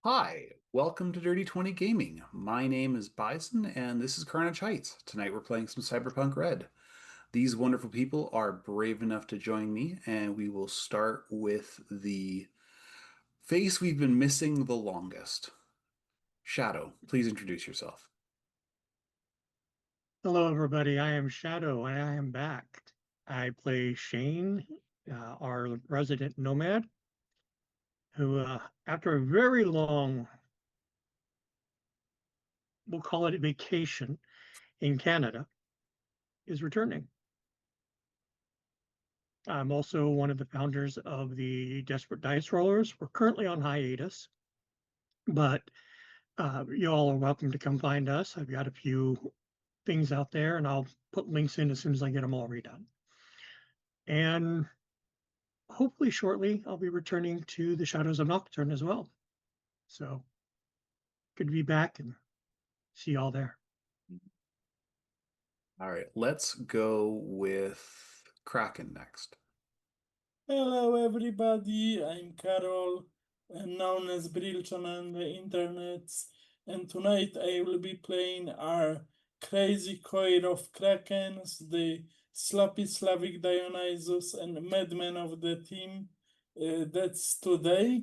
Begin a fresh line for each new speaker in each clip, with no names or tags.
Hi, welcome to Dirty 20 Gaming. My name is Bison, and this is Carnage Heights. Tonight we're playing some Cyberpunk Red. These wonderful people are brave enough to join me, and we will start with the face we've been missing the longest. Shadow, please introduce yourself.
Hello, everybody. I am Shadow, and I am back. I play Shane, our resident nomad, who, after a very long, we'll call it a vacation in Canada, is returning. I'm also one of the founders of the Desperate Dice Rollers. We're currently on hiatus, but you all are welcome to come find us. I've got a few things out there, and I'll put links in as soon as I get them all redone. And hopefully shortly I'll be returning to the Shadows of Nocturne as well. So good to be back and see y'all there.
All right, let's go with Kraken next.
Hello, everybody. I'm Carol, known as Brilchan on the internets, and tonight I will be playing our crazy choir of Krakens, the sloppy Slavic Dionysus and madman of the team. That's today.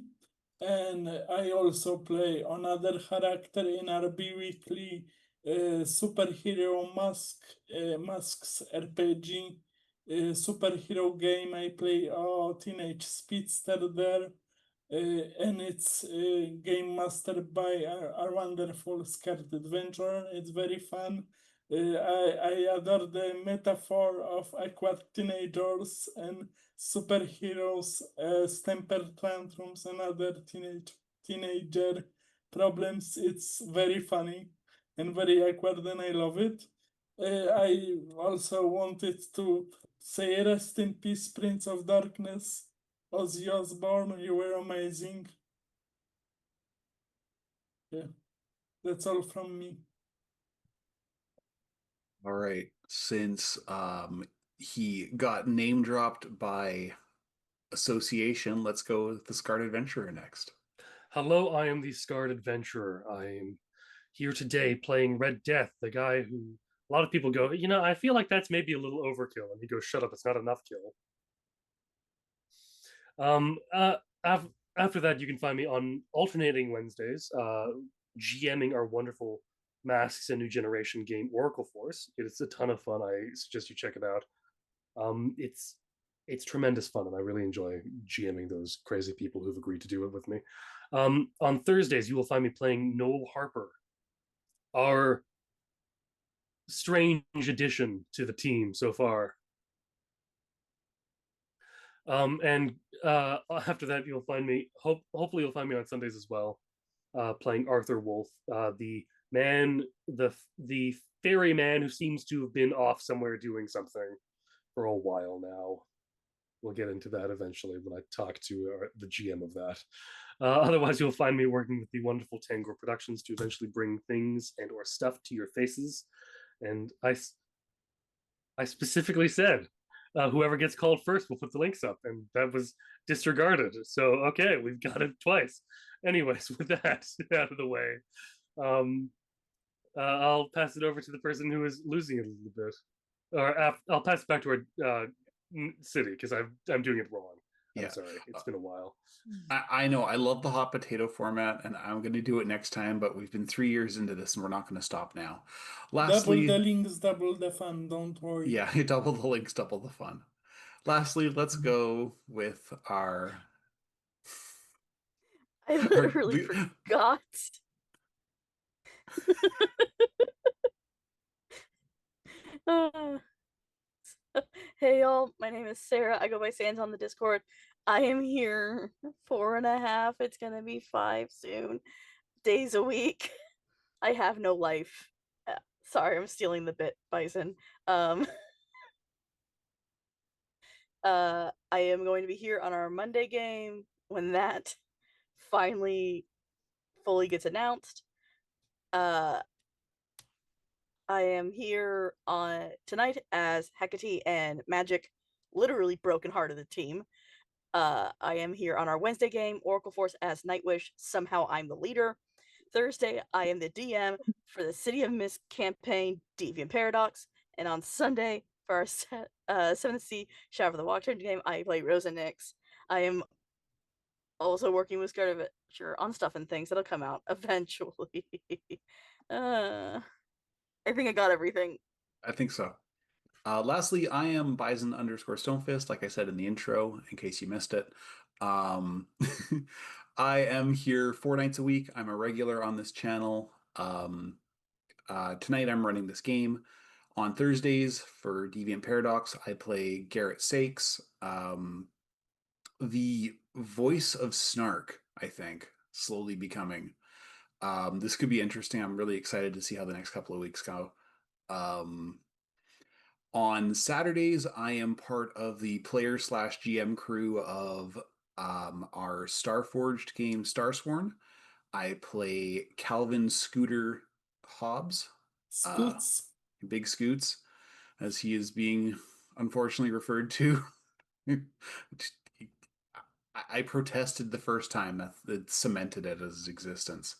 And I also play another character in our bi-weekly superhero masks RPG superhero game. I play a teenage speedster there, and it's game mastered by our wonderful Scared Adventure. It's very fun. I adore the metaphor of awkward teenagers and superheroes, temper tantrums, and other teenager problems. It's very funny and very awkward, and I love it. I also wanted to say rest in peace, Prince of Darkness, Ozzy Osbourne. You were amazing. Yeah, that's all from me.
All right, since he got name dropped by association, let's go with the Scarred Adventurer next.
Hello, I am the Scarred Adventurer. I am here today playing Red Death, the guy who a lot of people go, I feel like that's maybe a little overkill. And he goes, shut up, it's not enough kill. Um, uh, after that, you can find me on alternating Wednesdays, GMing our wonderful Masks and New Generation game, Oracle Force. It's a ton of fun. I suggest you check it out. It's tremendous fun, and I really enjoy GMing those crazy people who've agreed to do it with me. On Thursdays, you will find me playing Noel Harper, our strange addition to the team so far. And after that, you'll find me. Hopefully, you'll find me on Sundays as well, playing Arthur Wolf, the fairy man who seems to have been off somewhere doing something for a while now. We'll get into that eventually when I talk to the GM of that. Otherwise, you'll find me working with the wonderful Tango Productions to eventually bring things and or stuff to your faces. And I specifically said, whoever gets called first will put the links up, and that was disregarded. So okay, we've got it twice. Anyways, with that out of the way, um, I'll pass it over to the person who is losing it a little bit, or I'll pass it back to our city because I'm doing it wrong. I'm
Yeah.
sorry, it's been a while.
I know I love the hot potato format, and I'm going to do it next time, but we've been 3 years into this, and we're not going to stop now.
Double the
Lastly,
links, double the fun. Don't worry.
yeah, double the links, double the fun. Lastly, let's go with
I
our
literally forgot. Uh, hey y'all, my name is Sarah. I go by Sans on the Discord. I am here 4.5. It's gonna be 5 soon. Days a week. I have no life. Sorry, I'm stealing the bit, Bison. Um, I am going to be here on our Monday game when that finally fully gets announced. Uh, I am here on tonight as Hecate and Magic, literally broken heart of the team. I am here on our Wednesday game, Oracle Force as Nightwish. Somehow I'm the leader. Thursday, I am the DM for the City of Mist campaign, Deviant Paradox. And on Sunday, for our 7th Sea Shadow of the Walkthrough game, I play Rosa Nyx. I am also working with Scarlet Adventure on stuff and things that'll come out eventually. I think I got everything.
I think so. Lastly, I am Bison underscore Stonefist, like I said in the intro, in case you missed it. I am here 4 nights a week. I'm a regular on this channel. Tonight I'm running this game. On Thursdays for Deviant Paradox, I play Garrett Sakes, the voice of Snark, I think, slowly becoming. This could be interesting. I'm really excited to see how the next couple of weeks go. On Saturdays, I am part of the player/GM crew of our Starforged game, Starsworn. I play Calvin Scooter Hobbs,
Scoots.
Big Scoots, as he is being unfortunately referred to. I protested the first time that cemented it as existence.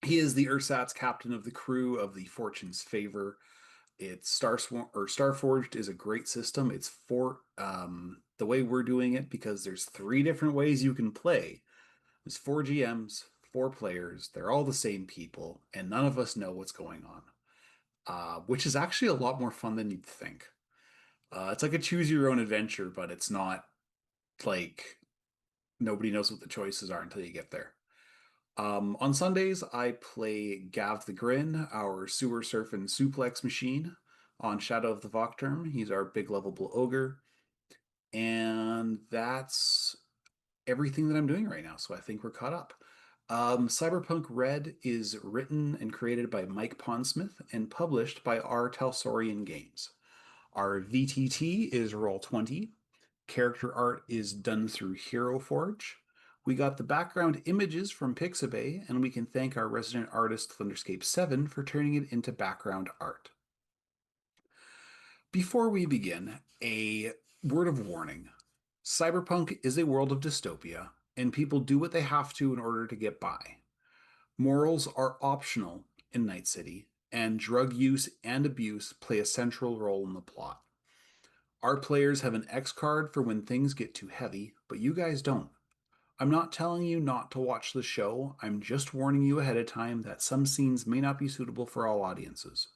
He is the ersatz captain of the crew of the Fortune's Favor. It's Starforged is a great system. It's the way we're doing it, because there's 3 different ways you can play. There's 4 GMs, 4 players. They're all the same people, and none of us know what's going on, which is actually a lot more fun than you'd think. It's like a choose your own adventure, but it's not like nobody knows what the choices are until you get there. On Sundays, I play Gav the Grin, our sewer surf and suplex machine on Shadow of the Vocterm. He's our big lovable ogre. And that's everything that I'm doing right now, so I think we're caught up. Cyberpunk Red is written and created by Mike Pondsmith and published by R. Talsorian Games. Our VTT is Roll20. Character art is done through Hero Forge. We got the background images from Pixabay, and we can thank our resident artist Thunderscape7 for turning it into background art. Before we begin, a word of warning. Cyberpunk is a world of dystopia, and people do what they have to in order to get by. Morals are optional in Night City, and drug use and abuse play a central role in the plot. Our players have an X card for when things get too heavy, but you guys don't. I'm not telling you not to watch the show, I'm just warning you ahead of time that some scenes may not be suitable for all audiences.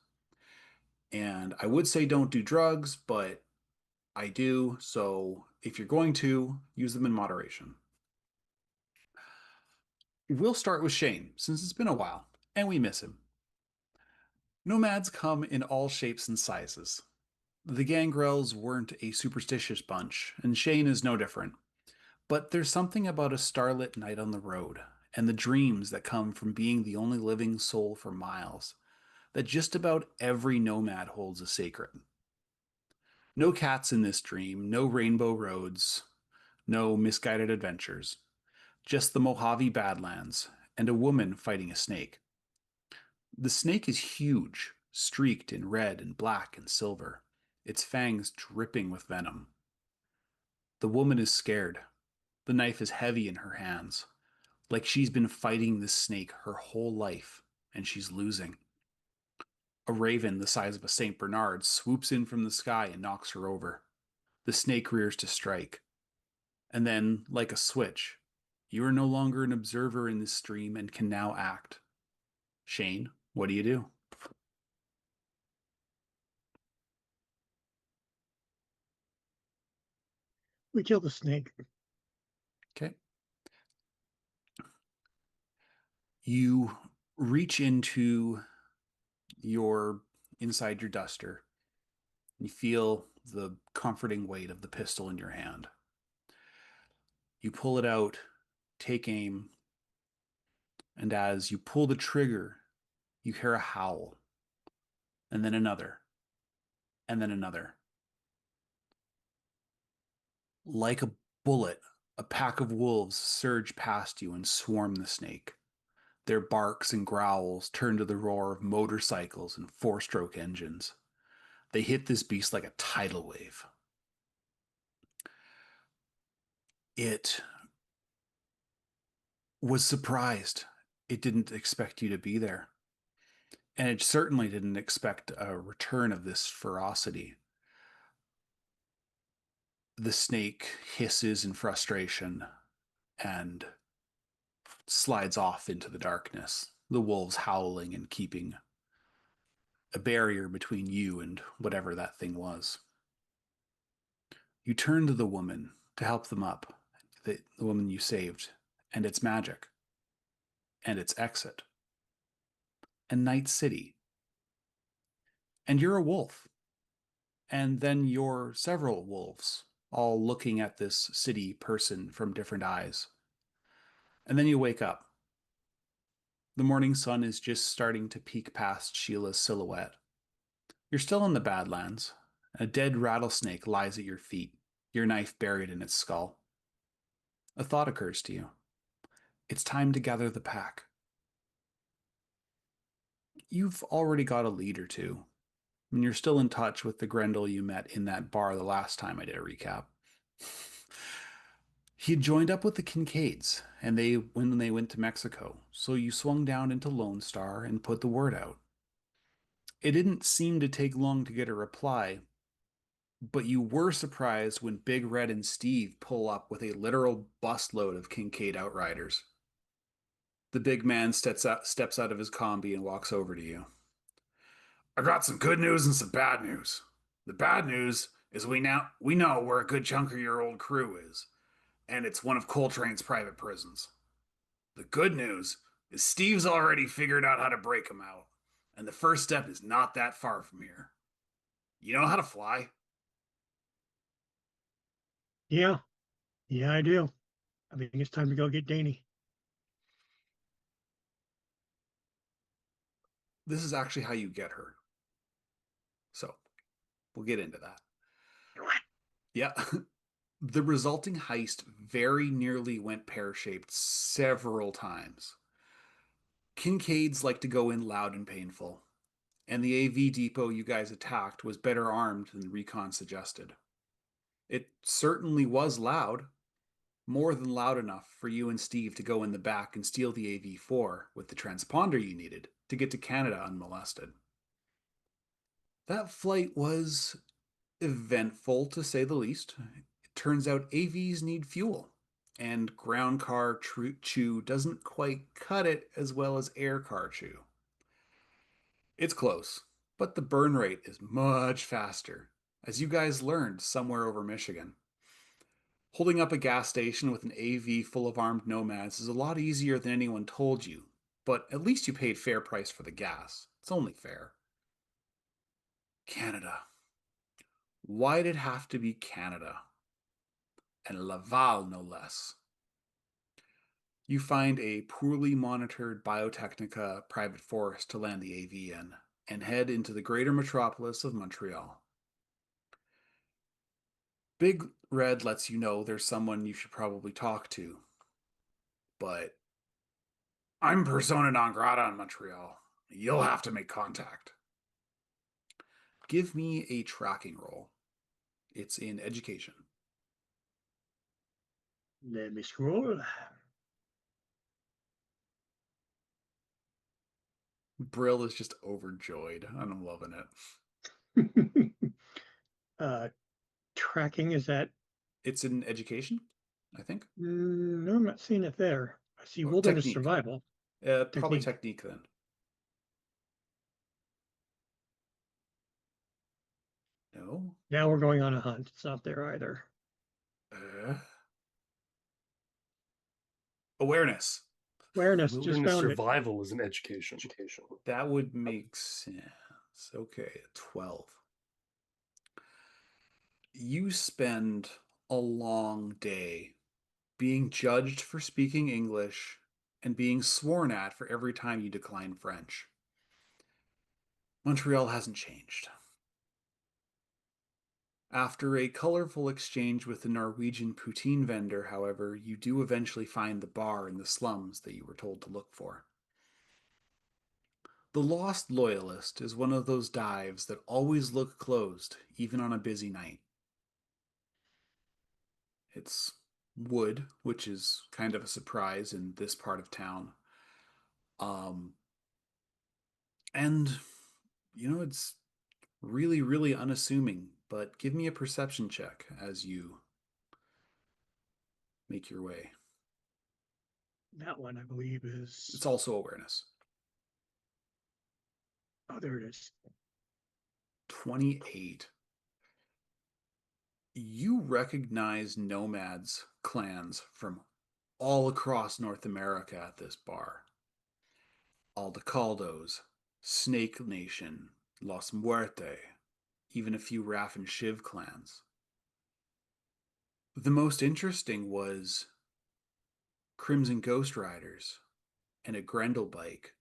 And I would say don't do drugs, but I do, so if you're going to, use them in moderation. We'll start with Shane, since it's been a while, and we miss him. Nomads come in all shapes and sizes. The Gangrels weren't a superstitious bunch, and Shane is no different. But there's something about a starlit night on the road, and the dreams that come from being the only living soul for miles, that just about every nomad holds as sacred. No cats in this dream, no rainbow roads, no misguided adventures. Just the Mojave Badlands, and a woman fighting a snake. The snake is huge, streaked in red and black and silver, its fangs dripping with venom. The woman is scared. The knife is heavy in her hands, like she's been fighting this snake her whole life, and she's losing. A raven the size of a St. Bernard swoops in from the sky and knocks her over. The snake rears to strike. And then, like a switch, you are no longer an observer in this stream and can now act. Shane, what do you do?
We kill the snake.
Okay. You reach into inside your duster. You feel the comforting weight of the pistol in your hand. You pull it out, take aim, and as you pull the trigger, you hear a howl, and then another, and then another. Like a bullet, a pack of wolves surge past you and swarm the snake. Their barks and growls turn to the roar of motorcycles and 4-stroke engines. They hit this beast like a tidal wave. It was surprised. It didn't expect you to be there. And it certainly didn't expect a return of this ferocity. The snake hisses in frustration and slides off into the darkness, the wolves howling and keeping a barrier between you and whatever that thing was. You turn to the woman to help them up, the woman you saved, and its magic, and its exit, and Night City. And you're a wolf. And then you're several wolves, all looking at this city person from different eyes. And then you wake up. The morning sun is just starting to peek past Sheila's silhouette. You're still in the Badlands. A dead rattlesnake lies at your feet, your knife buried in its skull. A thought occurs to you. It's time to gather the pack. You've already got a lead or two, and you're still in touch with the Grendel you met in that bar the last time I did a recap. He had joined up with the Kincaids, and when they went to Mexico, so you swung down into Lone Star and put the word out. It didn't seem to take long to get a reply, but you were surprised when Big Red and Steve pull up with a literal busload of Kincaid outriders. The big man steps out of his combi and walks over to you. I got some good news and some bad news. The bad news is we know where a good chunk of your old crew is, and it's one of Coltrane's private prisons. The good news is Steve's already figured out how to break them out, and the first step is not that far from here. You know how to fly?
Yeah, yeah, I do. I think it's time to go get Danny.
This is actually how you get her. So, we'll get into that. Yeah. The resulting heist very nearly went pear-shaped several times. Kincaids like to go in loud and painful, and the AV depot you guys attacked was better armed than recon suggested. It certainly was loud, more than loud enough for you and Steve to go in the back and steal the AV4 with the transponder you needed to get to Canada unmolested. That flight was eventful, to say the least. It turns out AVs need fuel, and ground car chew doesn't quite cut it as well as air car chew. It's close, but the burn rate is much faster, as you guys learned somewhere over Michigan. Holding up a gas station with an AV full of armed nomads is a lot easier than anyone told you, but at least you paid fair price for the gas. It's only fair. Canada. Why'd it have to be Canada? And Laval, no less. You find a poorly monitored Biotechnica private forest to land the AV in, and head into the greater metropolis of Montreal. Big Red lets you know there's someone you should probably talk to, but I'm persona non grata in Montreal. You'll have to make contact. Give me a tracking roll. It's in education.
Let me scroll.
Brill is just overjoyed, and I'm loving it.
Tracking, is that?
It's in education, I think.
No, I'm not seeing it there. I see
Or
wilderness
technique.
survival.
Probably technique then. No.
Now we're going on a hunt. It's not there either.
Awareness.
Awareness, just
Wilderness
found it.
survival is an education.
That would make sense. Okay, 12. You spend a long day being judged for speaking English and being sworn at for every time you decline French. Montreal hasn't changed. After a colorful exchange with the Norwegian poutine vendor, however, you do eventually find the bar in the slums that you were told to look for. The Lost Loyalist is one of those dives that always look closed, even on a busy night. It's wood, which is kind of a surprise in this part of town. Um, and, it's really, really unassuming, but give me a perception check as you make your way.
That one, I believe, is.
It's also awareness.
Oh, there it is.
28. You recognize nomads clans from all across North America at this bar. Aldecaldos, Snake Nation, Los Muerte, even a few Raff and Shiv clans. The most interesting was Crimson Ghost Riders and a Grendel bike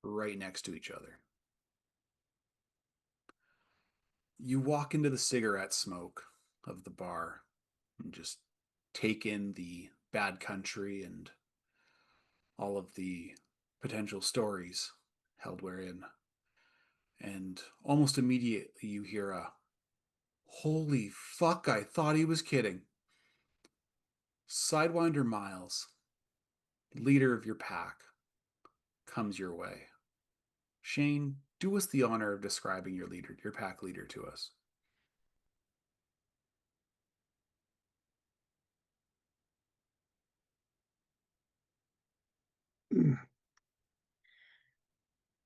right next to each other. You walk into the cigarette smoke of the bar and just take in the bad country and all of the potential stories held wherein. And almost immediately you hear a, "Holy fuck, I thought he was kidding." Sidewinder Miles, leader of your pack, comes your way. Shane, do us the honor of describing your pack leader to us.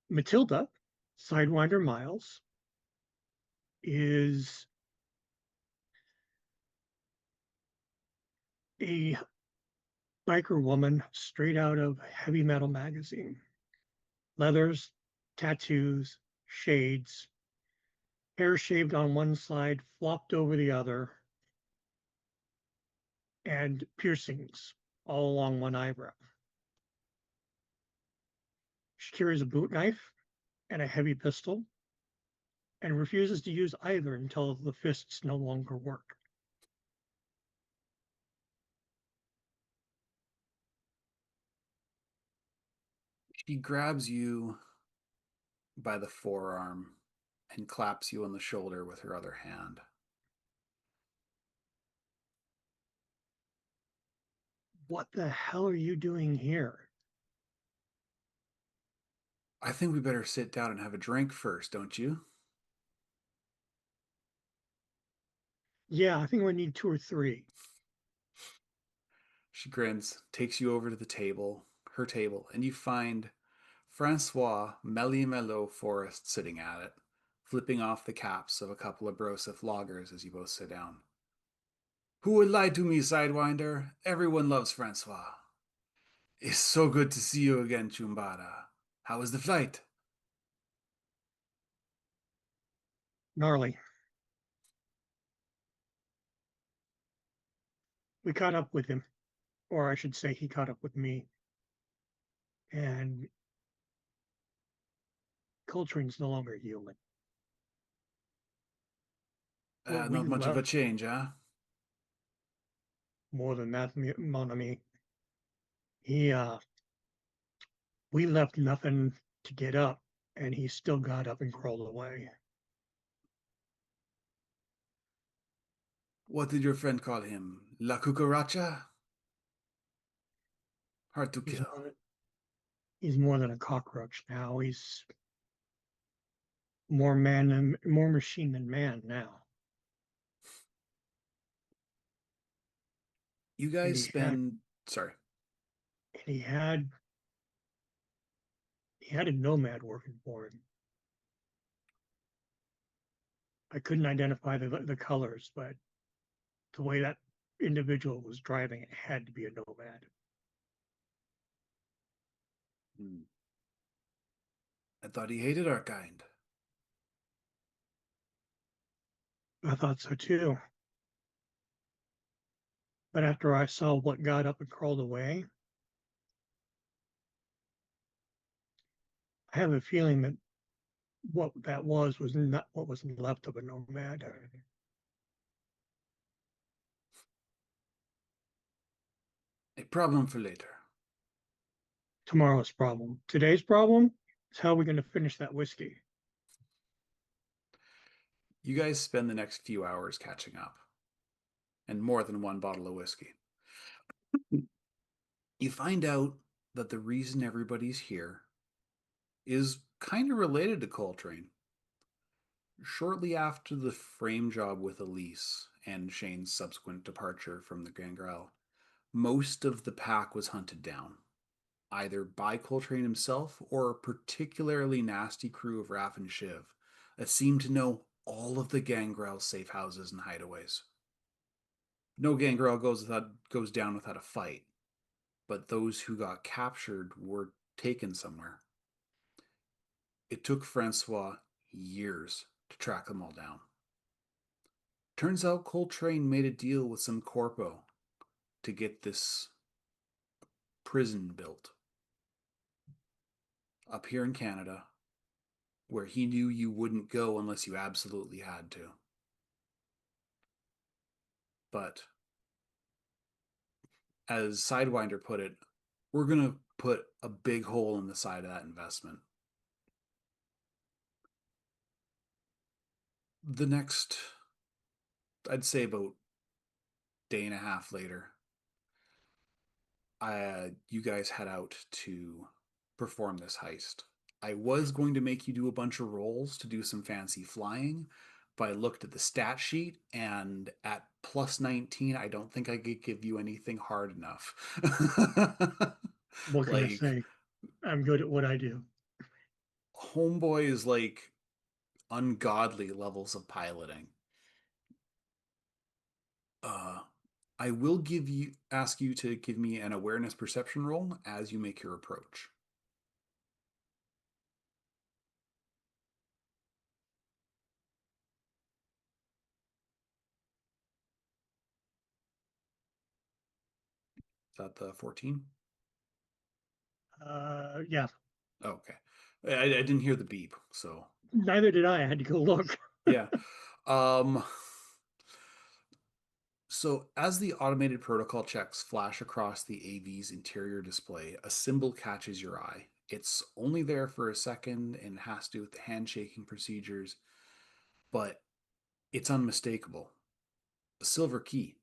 Matilda, Sidewinder Miles, is a biker woman straight out of Heavy Metal magazine. Leathers, tattoos, shades, hair shaved on one side, flopped over the other, and piercings all along one eyebrow. She carries a boot knife and a heavy pistol and refuses to use either until the fists no longer work.
She grabs you by the forearm and claps you on the shoulder with her other hand.
What the hell are you doing here?
I think we better sit down and have a drink first, don't you?
Yeah, I think we need 2 or 3.
She grins, takes you over to her table, and you find Francois Mello Forrest sitting at it, flipping off the caps of a couple of Broseph loggers as you both sit down. "Who would lie to me, Sidewinder? Everyone loves Francois. It's so good to see you again, Chumbara. How was the flight?"
Gnarly. We caught up with him, or I should say, he caught up with me. And Coltrane's no longer human. What we
Not much of a
left,
change, huh?
more than that, mon ami. He, we left nothing to get up, and he still got up and crawled away.
What did your friend call him? La Cucaracha? Hard to
He's
kill.
he's more than a cockroach now. He's more man and more machine than man now.
You
And
guys spend. Sorry.
he had a nomad working for him. I couldn't identify the colors, but the way that individual was driving, it had to be a nomad.
I thought he hated our kind.
I thought so too. But after I saw what got up and crawled away, I have a feeling that what that was not what was left of a nomad.
A problem for later.
Tomorrow's problem. Today's problem is how we're going to finish that whiskey.
You guys spend the next few hours catching up, and more than one bottle of whiskey. You find out that the reason everybody's here is kind of related to Coltrane. Shortly after the frame job with Elise and Shane's subsequent departure from the Gangrel, most of the pack was hunted down, either by Coltrane himself or a particularly nasty crew of Raph and Shiv that seemed to know all of the Gangrel's safe houses and hideaways. No Gangrel goes down without a fight, but those who got captured were taken somewhere. It took Francois years to track them all down. Turns out Coltrane made a deal with some corpo to get this prison built up here in Canada, where he knew you wouldn't go unless you absolutely had to. But as Sidewinder put it, we're going to put a big hole in the side of that investment. The next, I'd say about day and a half later, you guys head out to perform this heist. I was going to make you do a bunch of rolls to do some fancy flying, but I looked at the stat sheet, and at plus 19, I don't think I could give you anything hard enough.
What can I say? I'm good at what I do.
Homeboy is like ungodly levels of piloting. I will ask you to give me an awareness perception roll as you make your approach. Is that the 14?
Yeah.
Oh, okay. I didn't hear the beep, so.
Neither did I. I had to go look.
Yeah. So as the automated protocol checks flash across the AV's interior display, a symbol catches your eye. It's only there for a second and has to do with the handshaking procedures, but it's unmistakable. A silver key.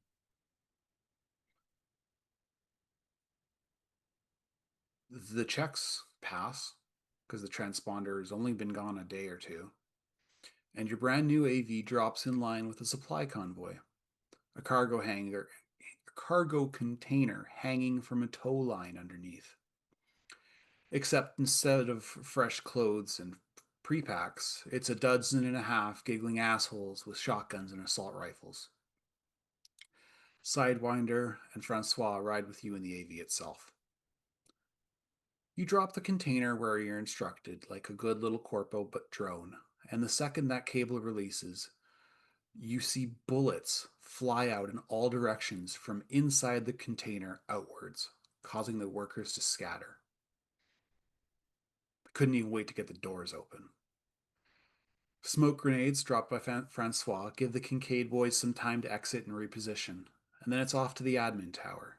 The checks pass because the transponder has only been gone a day or two, and your brand new AV drops in line with a supply convoy. A cargo container hanging from a tow line underneath. Except instead of fresh clothes and pre-packs, it's a dozen and a half giggling assholes with shotguns and assault rifles. Sidewinder and Francois ride with you in the AV itself. You drop the container where you're instructed, like a good little corpo but drone, and the second that cable releases, you see bullets fly out in all directions from inside the container outwards, causing the workers to scatter. Couldn't even wait to get the doors open. Smoke grenades dropped by Francois give the Kincaid boys some time to exit and reposition, and then it's off to the admin tower.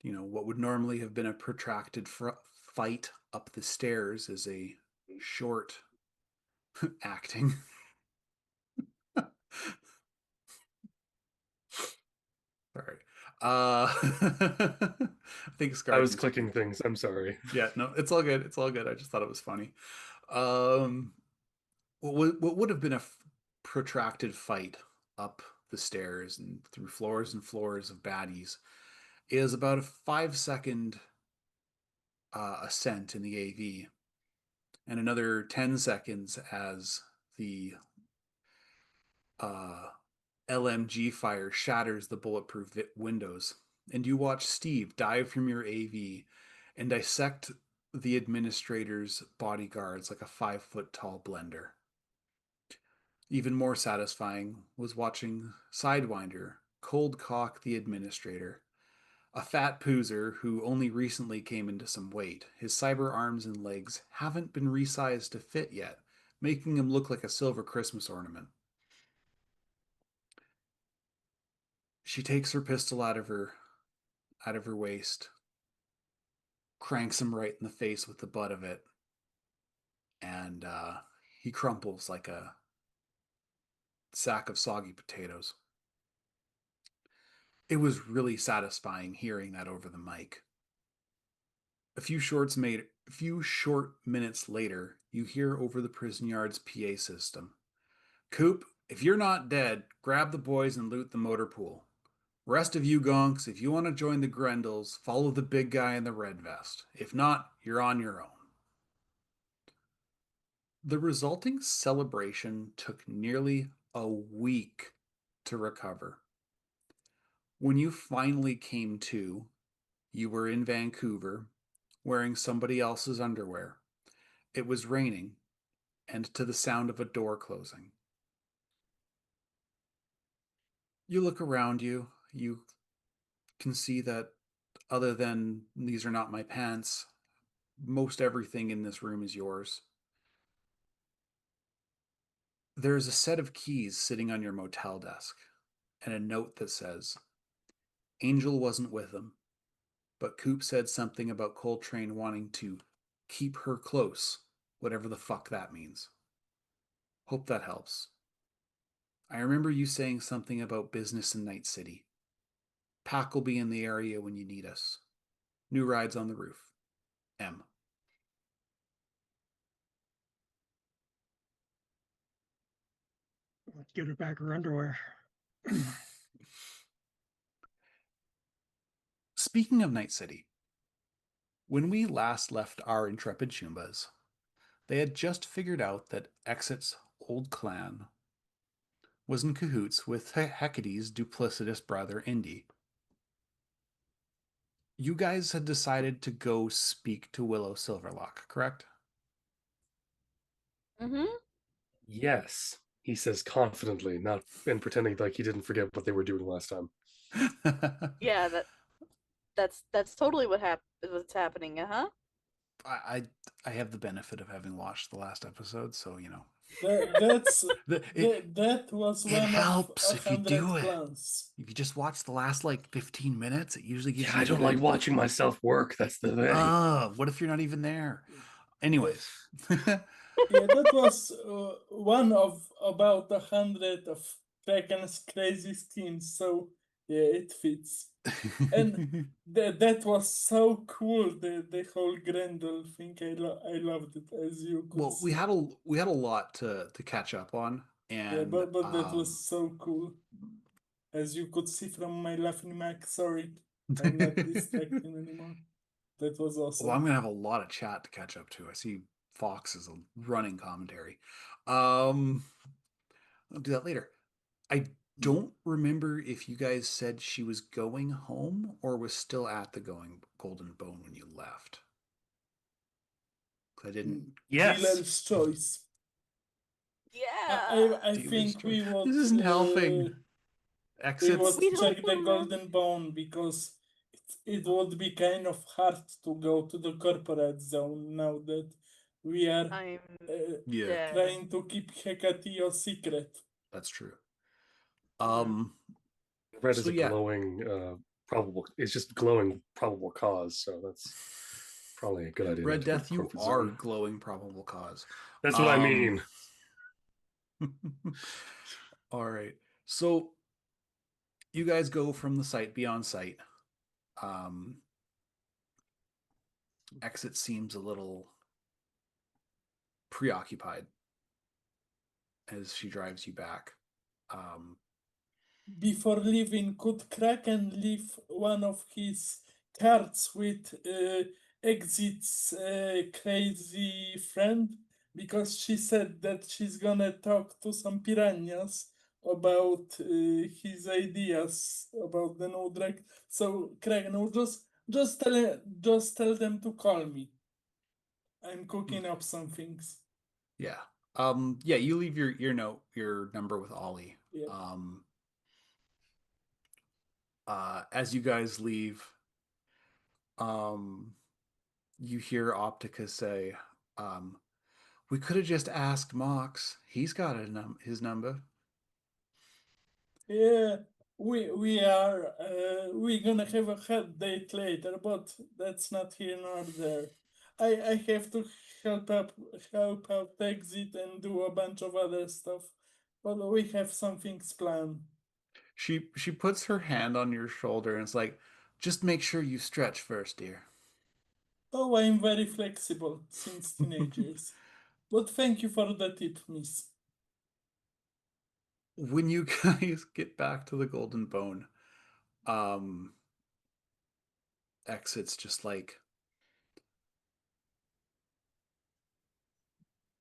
What would normally have been a protracted fight up the stairs is a short acting. Sorry. I think
I
Scar
was
needs to
clicking things. I'm sorry.
Yeah, no, it's all good. It's all good. I just thought it was funny. What would have been a protracted fight up the stairs and through floors and floors of baddies is about a 5-second ascent in the AV and another 10 seconds as the LMG fire shatters the bulletproof windows. And you watch Steve dive from your AV and dissect the administrator's bodyguards like a 5-foot tall blender. Even more satisfying was watching Sidewinder cold cock the administrator, a fat poozer who only recently came into some weight. His cyber arms and legs haven't been resized to fit yet, making him look like a silver Christmas ornament. She takes her pistol out of her waist, cranks him right in the face with the butt of it, and he crumples like a sack of soggy potatoes. It was really satisfying hearing that over the mic. A few short minutes later, you hear over the prison yard's PA system. Coop, if you're not dead, grab the boys and loot the motor pool. Rest of you gonks, if you want to join the Grendels, follow the big guy in the red vest. If not, you're on your own. The resulting celebration took nearly a week to recover. When you finally came to, you were in Vancouver, wearing somebody else's underwear. It was raining, and to the sound of a door closing. You look around you, you can see that other than these are not my pants, most everything in this room is yours. There's a set of keys sitting on your motel desk, and a note that says, Angel wasn't with them, but Coop said something about Coltrane wanting to keep her close, whatever the fuck that means. Hope that helps. I remember you saying something about business in Night City. Pack will be in the area when you need us. New rides on the roof. M.
Let's get her back her underwear.
Speaking of Night City, when we last left our intrepid Chumbas, they had just figured out that Exit's old clan was in cahoots with Hecate's duplicitous brother Indy. You guys had decided to go speak to Willow Silverlock, correct?
Mm-hmm.
Yes, he says confidently, not and pretending like he didn't forget what they were doing last time.
Yeah, that's totally what's happening. Uh-huh.
I I have the benefit of having watched the last episode, so you know.
That was
It
one of
helps if you
100
do it.
plans.
If you just watch the last like 15 minutes, it usually gives
Yeah,
you
I
a
don't
good
like
idea.
watching myself work. That's the thing.
What if you're not even there? Anyways.
Yeah, that was one of about 100 of Kraken's crazy schemes, so yeah, it fits. And that was so cool, the whole Grendel thing. I loved it, as you could
well,
see.
we had a lot to catch up on,
Yeah,
and
but that was so cool. As you could see from my laughing mic, sorry, I'm not distracting anymore. That was
well, I'm
awesome.
gonna have a lot of chat to catch up to. I see Fox is a running commentary. Um, I'll do that later. I don't remember if you guys said she was going home or was still at the going Golden Bone when you left. 'Cause I didn't.
Yes.
Dealer's choice.
Yeah.
I
Dealer's
think
choice. This isn't helping.
we
Exits.
would
We don't
check the
know.
Golden Bone because it would be kind of hard to go to the corporate zone now that we are
I'm
Yeah,
dead.
trying to keep Hecate a secret.
that's true.
Mm.
Red is
So
a
yeah,
glowing probable. It's just glowing probable cause. So that's probably a good idea not
Red
to go to
Death, you
corporate
are
zone.
glowing probable cause.
That's what I mean.
All right. So you guys go from the site beyond sight. Um, Exit seems a little preoccupied as she drives you back. Um,
Before leaving, could Kraken leave one of his cards with Exit's crazy friend? Because she said that she's gonna talk to some piranhas about his ideas about the no drag. So Kraken, will just tell them to call me. I'm cooking up some things.
yeah. Yeah, you leave your note, your number with Ollie.
Yeah.
As you guys leave, um, you hear Optica say, we could have just asked Mox. He's got his number.
Yeah, we're gonna have a hot date later, but that's not here nor there. I have to help out exit and do a bunch of other stuff, but we have some things planned.
She puts her hand on your shoulder and it's like, just make sure you stretch first, dear.
Oh, I'm very flexible since teenagers. But thank you for the tip, miss.
When you guys get back to the Golden Bone, um, Exit's just like,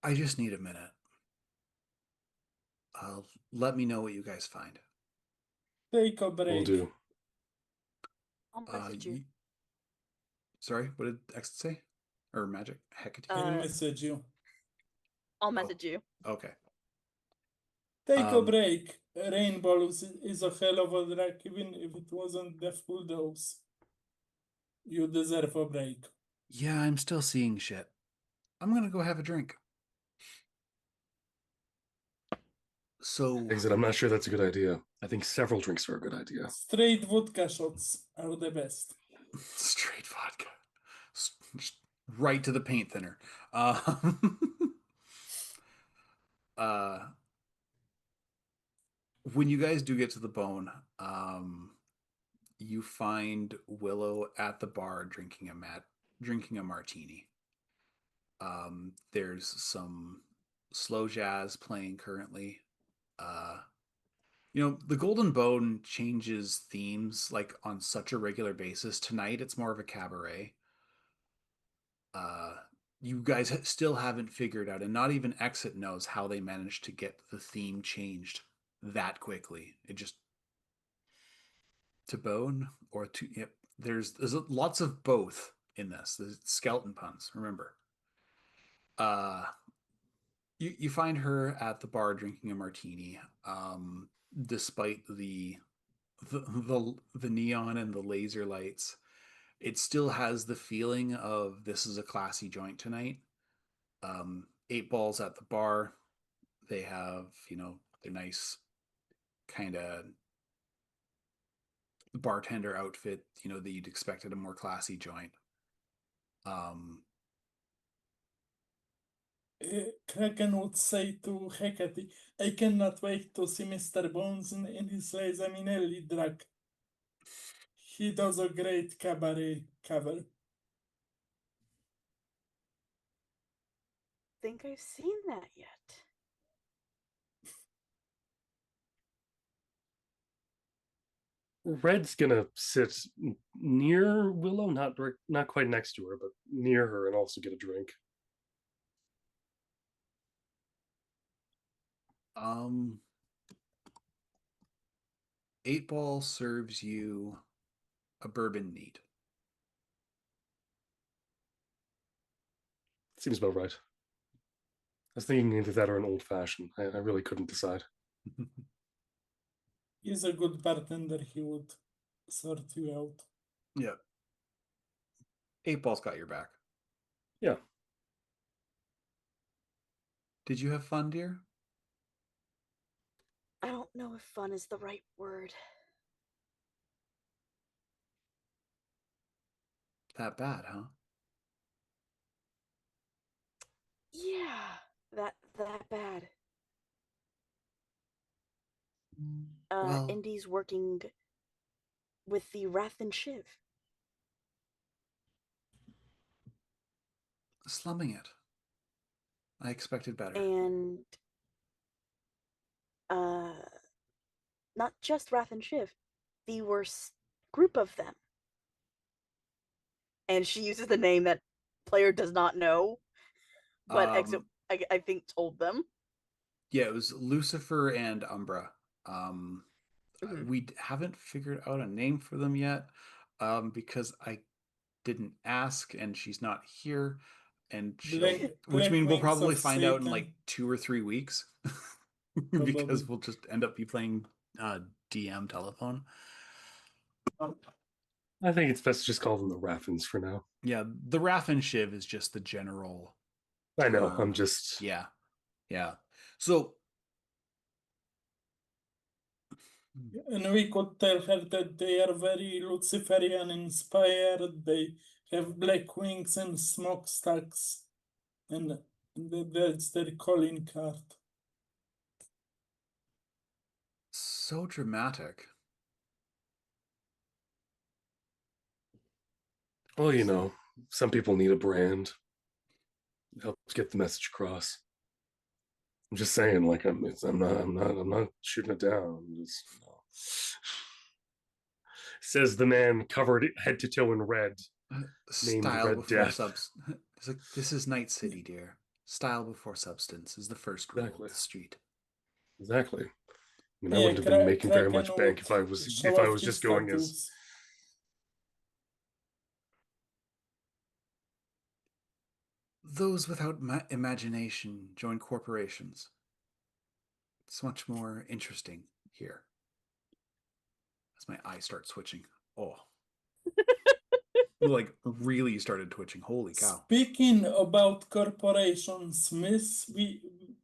I just need a minute. Let me know what you guys find.
Take a
Will
break.
do.
I'll message you.
Sorry, what did Exit say? Or Magic? Hecate?
I'll message you.
I'll message you.
Okay.
Take a break. Rainbow is a hell of a drug, even if it wasn't the full dose. You deserve a break.
Yeah, I'm still seeing shit. I'm gonna go have a drink. So,
Exit, I'm not sure that's a good idea. I think several drinks are a good idea.
Straight vodka shots are the best.
straight vodka. Just right to the paint thinner. Uh, when you guys do get to the bone, you find Willow at the bar drinking a martini. There's some slow jazz playing currently. The Golden Bone changes themes like on such a regular basis. Tonight it's more of a cabaret. Uh, you guys still haven't figured out, and not even Exit knows how they managed to get the theme changed that quickly. It just to bone or to yep. There's lots of both in this. The skeleton puns. Remember. Uh, you find her at the bar drinking a martini. Despite the neon and the laser lights, it still has the feeling of this is a classy joint tonight. Eight balls at the bar. They have, their nice kind of bartender outfit, that you'd expect at a more classy joint.
Kraken would say to Hecate, I cannot wait to see Mr. Bones in his Liza Minnelli drag. He does a great cabaret cover.
Think I've seen that yet.
Red's gonna sit near Willow, not quite next to her, but near her, and also get a drink.
Eight ball serves you a bourbon neat.
Seems about right. I was thinking either that or an old fashioned. I really couldn't decide.
He's a good bartender, he would sort you out.
Yeah. Eight ball's got your back.
Yeah.
Did you have fun, dear?
I don't know if fun is the right word.
That bad, huh?
Yeah, that bad.
Well,
Indy's working with the Wrath and Shiv.
slumming it. I expected better.
And not just Wrath and Shiv, the worst group of them. And she uses the name that player does not know, but Exit I think told them.
Yeah, it was Lucifer and Umbra.
Mhm.
We haven't figured out a name for them yet, because I didn't ask, and she's not here, and which means we'll probably find out in like 2 or 3 weeks, because we'll just end up playing DM telephone.
I think it's best to just call them the Raffins for now.
Yeah, the Raffin Shiv is just the general.
I know.
term.
I'm just.
Yeah. So.
And we could tell her that they are very Luciferian inspired. They have black wings and smokestacks, and that's their calling card.
So dramatic.
Well, you know, some people need a brand. It helps get the message across. I'm just saying, like, I'm not shooting it down. I'm just, you know. Says the man covered head to toe in red, named
Style
Red
before
Death.
substance. It's like, this is Night City, dear. Style before substance is the first rule
Exactly.
of the street.
Exactly. I mean, I
Yeah,
wouldn't have been making very
Kraken
much bank
would
if
show
I
off
was
his
just going as
tattoos.
Those without imagination join corporations. It's much more interesting here. As my eyes start twitching. Oh. Like, really started twitching. Holy cow.
Speaking about corporations, Miss,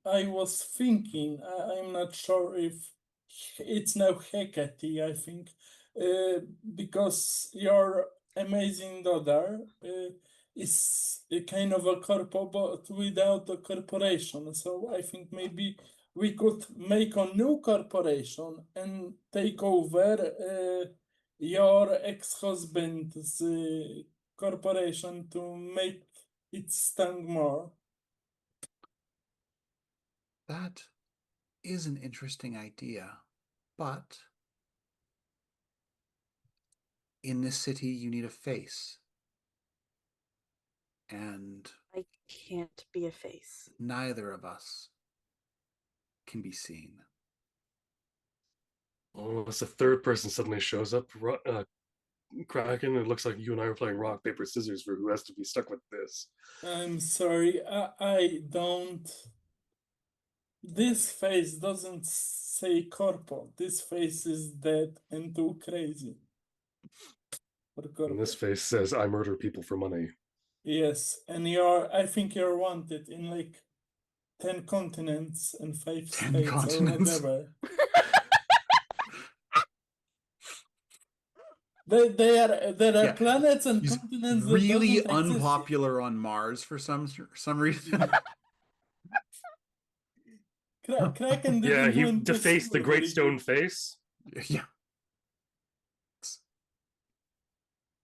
I was thinking, I'm not sure if it's now Hecate, I think, because your amazing daughter is a kind of a corpo, but without a corporation. So I think maybe we could make a new corporation and take over your ex-husband's corporation to make it stung more.
That is an interesting idea, but in this city you need a face. And
I can't be a face.
neither of us can be seen.
oh, unless a third person suddenly shows up, Kraken. It looks like you and I are playing rock paper scissors for who has to be stuck with this.
I'm sorry, I don't. This face doesn't say corpo. This face is dead and too crazy for
And this
corpo.
face says, "I murder people for money."
Yes, and I think you're wanted in like 10 continents and 5
10
states or
continents.
whatever. There are
Yeah,
planets and
he's
continents that
really
doesn't exist yet.
unpopular on Mars for some reason.
Kraken
Yeah,
didn't
he
went to
defaced the
school
Great
very good.
Stone Face.
Yeah.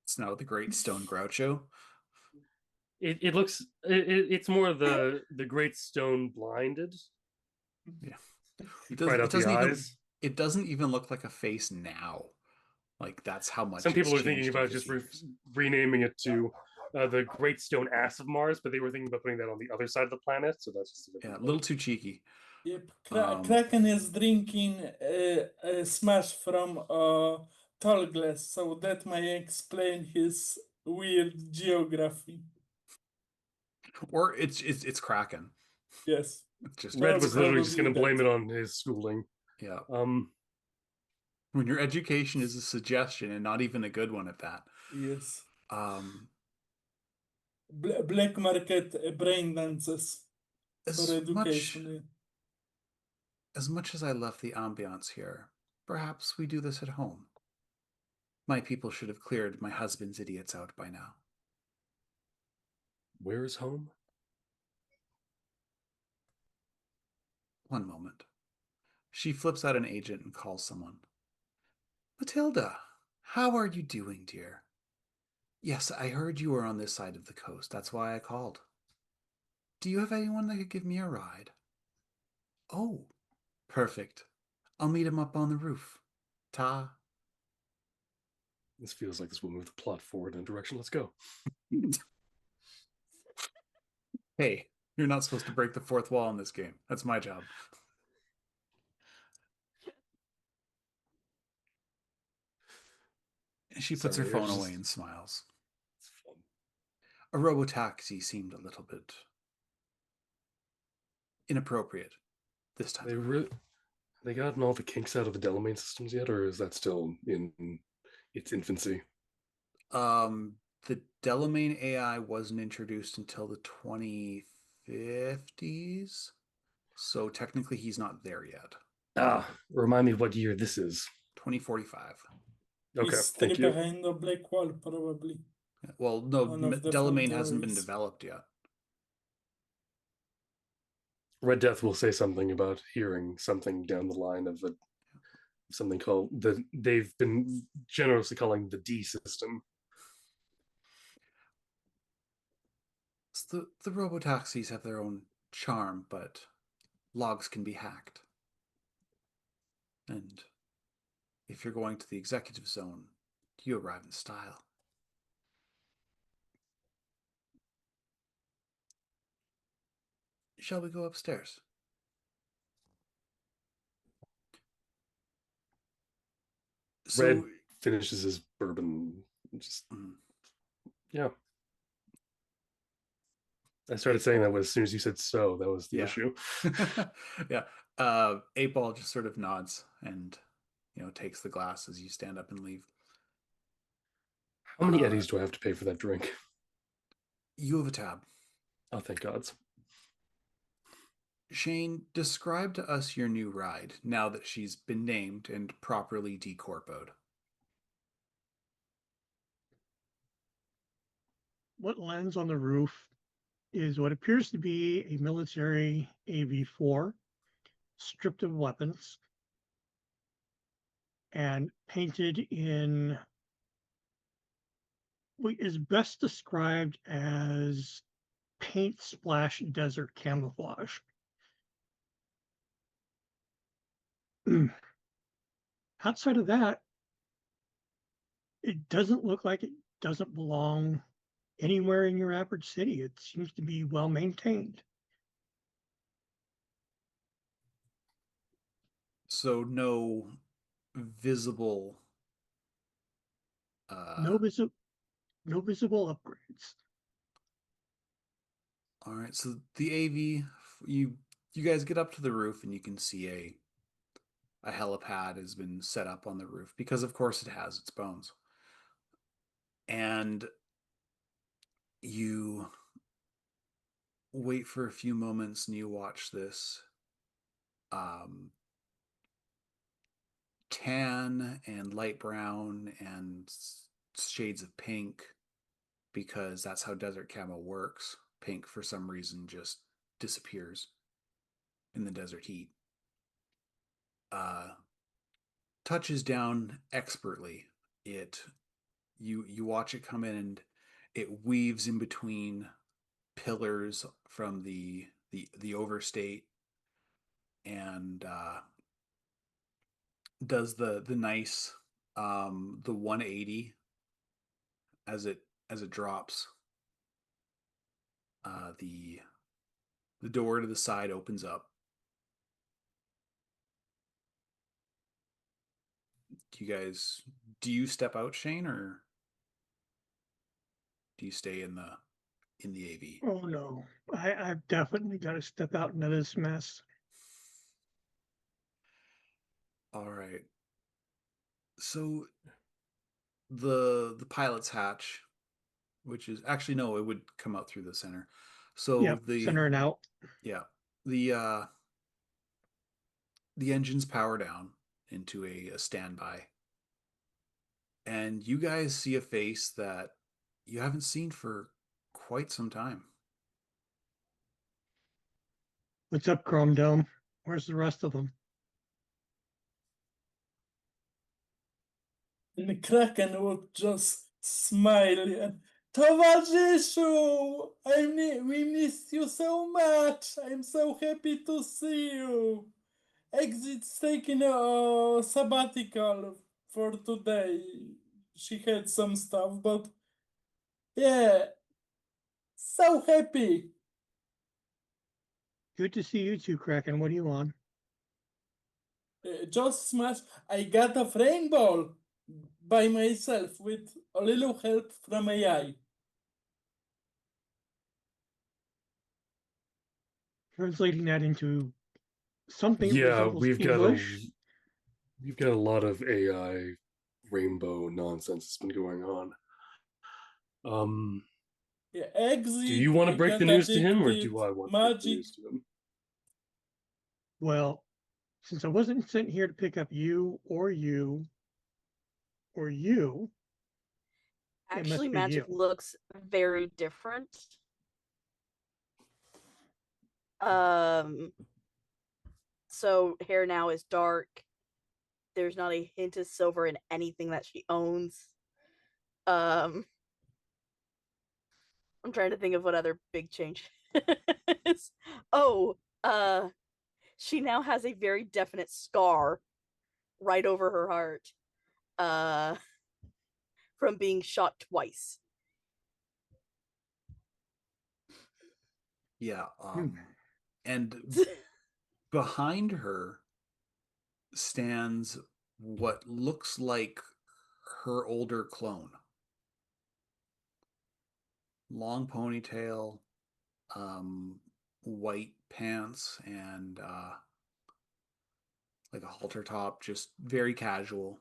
It's now the Great Stone Groucho.
It looks it's more the Great Stone Blinded.
Yeah.
He cried out the eyes.
It doesn't even look like a face now. Like, that's how much
Some
it's
people are thinking
changed in
about just
50 years.
renaming it to the Great Stone Ass of Mars, but they were thinking about putting that on the other side of the planet. So that's just
Yeah, a little too cheeky.
Yep,
Um,
Kraken is drinking a smash from a tall glass, so that may explain his weird geography.
Or it's Kraken.
Yes,
It's just
Red
Well,
was literally just going
probably
to blame
that.
it on his schooling.
yeah.
Um,
When your education is a suggestion and not even a good one at that.
Yes.
Um,
Black market brain dances for
as much
education. Yeah.
as much as I love the ambiance here, perhaps we do this at home. My people should have cleared my husband's idiots out by now.
where is home?
One moment. She flips out an agent and calls someone. Matilda, how are you doing, dear? Yes, I heard you were on this side of the coast. That's why I called. Do you have anyone that could give me a ride? Oh, perfect. I'll meet him up on the roof. Ta.
This feels like this will move the plot forward in a direction. Let's go.
Hey, you're not supposed to break the fourth wall in this game. That's my job. She puts her
Sorry,
phone
it's
away
just-
and smiles.
it's fun.
A robotaxi seemed a little bit inappropriate this time.
They gotten all the kinks out of the Delamain systems yet, or is that still in its infancy?
The Delamain AI wasn't introduced until the 2050s, so technically he's not there yet.
Ah, remind me what year this is.
2045.
Okay,
He's
thank you.
behind a black wall, probably.
Well, no,
One of the
Delamain
fun
hasn't been
theories.
developed yet.
Red Death will say something about hearing something down the line of something called they've been generously calling the D system.
So the robotaxis have their own charm, but logs can be hacked. And if you're going to the executive zone, you arrive in style. Shall we go upstairs?
Red
So,
finishes his bourbon. Just yeah. I started saying that as soon as you said so. That was the issue.
Yeah. 8-Ball just sort of nods and, takes the glass as you stand up and leave.
How many eddies do I have to pay for that drink?
You have a tab.
Oh, thank God.
Shane, describe to us your new ride now that she's been named and properly decorpoed.
What lands on the roof is what appears to be a military AV-4, stripped of weapons, and painted in what is best described as paint splash desert camouflage. Outside of that, it doesn't look like it doesn't belong anywhere in your average city. It seems to be well maintained.
So no visible
No visible upgrades.
All right, so the AV, you guys get up to the roof and you can see a helipad has been set up on the roof because of course it has its bones. And you wait for a few moments and you watch this um, tan and light brown and shades of pink, because that's how desert camo works. Pink for some reason just disappears in the desert heat. Touches down expertly. You watch it come in and it weaves in between pillars from the overstate, and does the nice the 180 as it drops. The door to the side opens up. Do you step out, Shane, or do you stay in the AV?
Oh no, I've definitely got to step out into this mess.
All right. So the pilot's hatch, which is actually no, it would come out through the center. So
Yep, center and out.
yeah, the the engines power down into a standby, and you guys see a face that you haven't seen for quite some time.
What's up, Chrome Dome? Where's the rest of them?
And the Kraken would just smile and Towarzyszu, we missed you so much. I'm so happy to see you. Exit's taking a sabbatical for today. She had some stuff, but yeah, so happy.
Good to see you two, Kraken. What are you on?
Just smash. I got a frame ball by myself with a little help from AI.
Translating that into something that
Yeah,
resembles English.
we've got a lot of AI rainbow nonsense that's been going on.
Yeah,
Do
exit.
you want
I
to break
got
the news to him, or
addicted.
do I want to break the
Magic.
news to him?
Well, since I wasn't sent here to pick up you or you or you, it
Actually,
must be
magic
you.
looks very different. Um, so hair now is dark. there's not a hint of silver in anything that she owns. I'm trying to think of what other big change is. Oh, she now has a very definite scar right over her heart from being shot twice.
Yeah. And behind her stands what looks like her older clone. Long ponytail, white pants, and like a halter top, just very casual.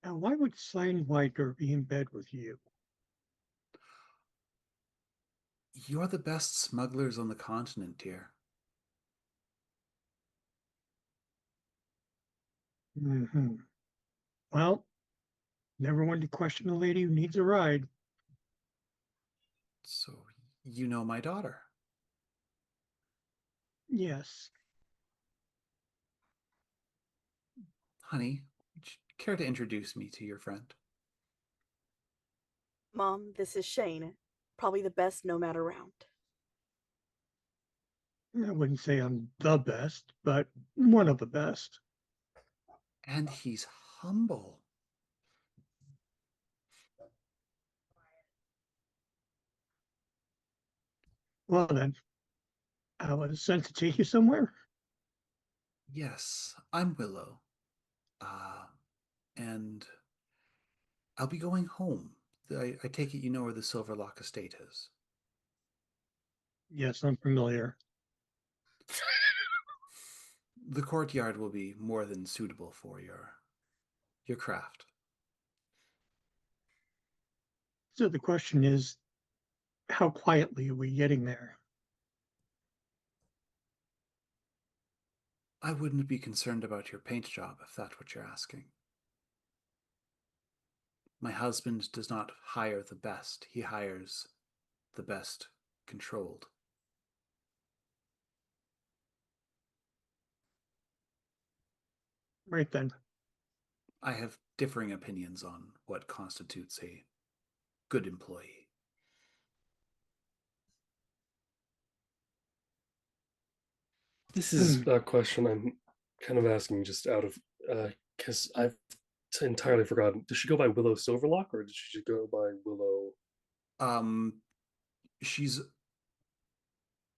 Now, why would Whiter be in bed with you?
You're the best smugglers on the continent, dear.
Mm-hmm. Well, never one to question a lady who needs a ride.
So, you know my daughter.
Yes.
Honey, would you care to introduce me to your friend?
Mom, this is Shane. Probably the best nomad around.
I wouldn't say I'm the best, but one of the best.
And he's humble.
Well then, I was sent to take you somewhere.
Yes, I'm Willow. And I'll be going home. I take it you know where the Silverlock estate is.
Yes, I'm familiar.
The courtyard will be more than suitable for your craft.
So the question is, how quietly are we getting there?
I wouldn't be concerned about your paint job if that's what you're asking. My husband does not hire the best. He hires the best controlled.
Right then.
I have differing opinions on what constitutes a good employee.
This is a question I'm kind of asking just out of because I've entirely forgotten. Does she go by Willow Silverlock or did she go by Willow?
She's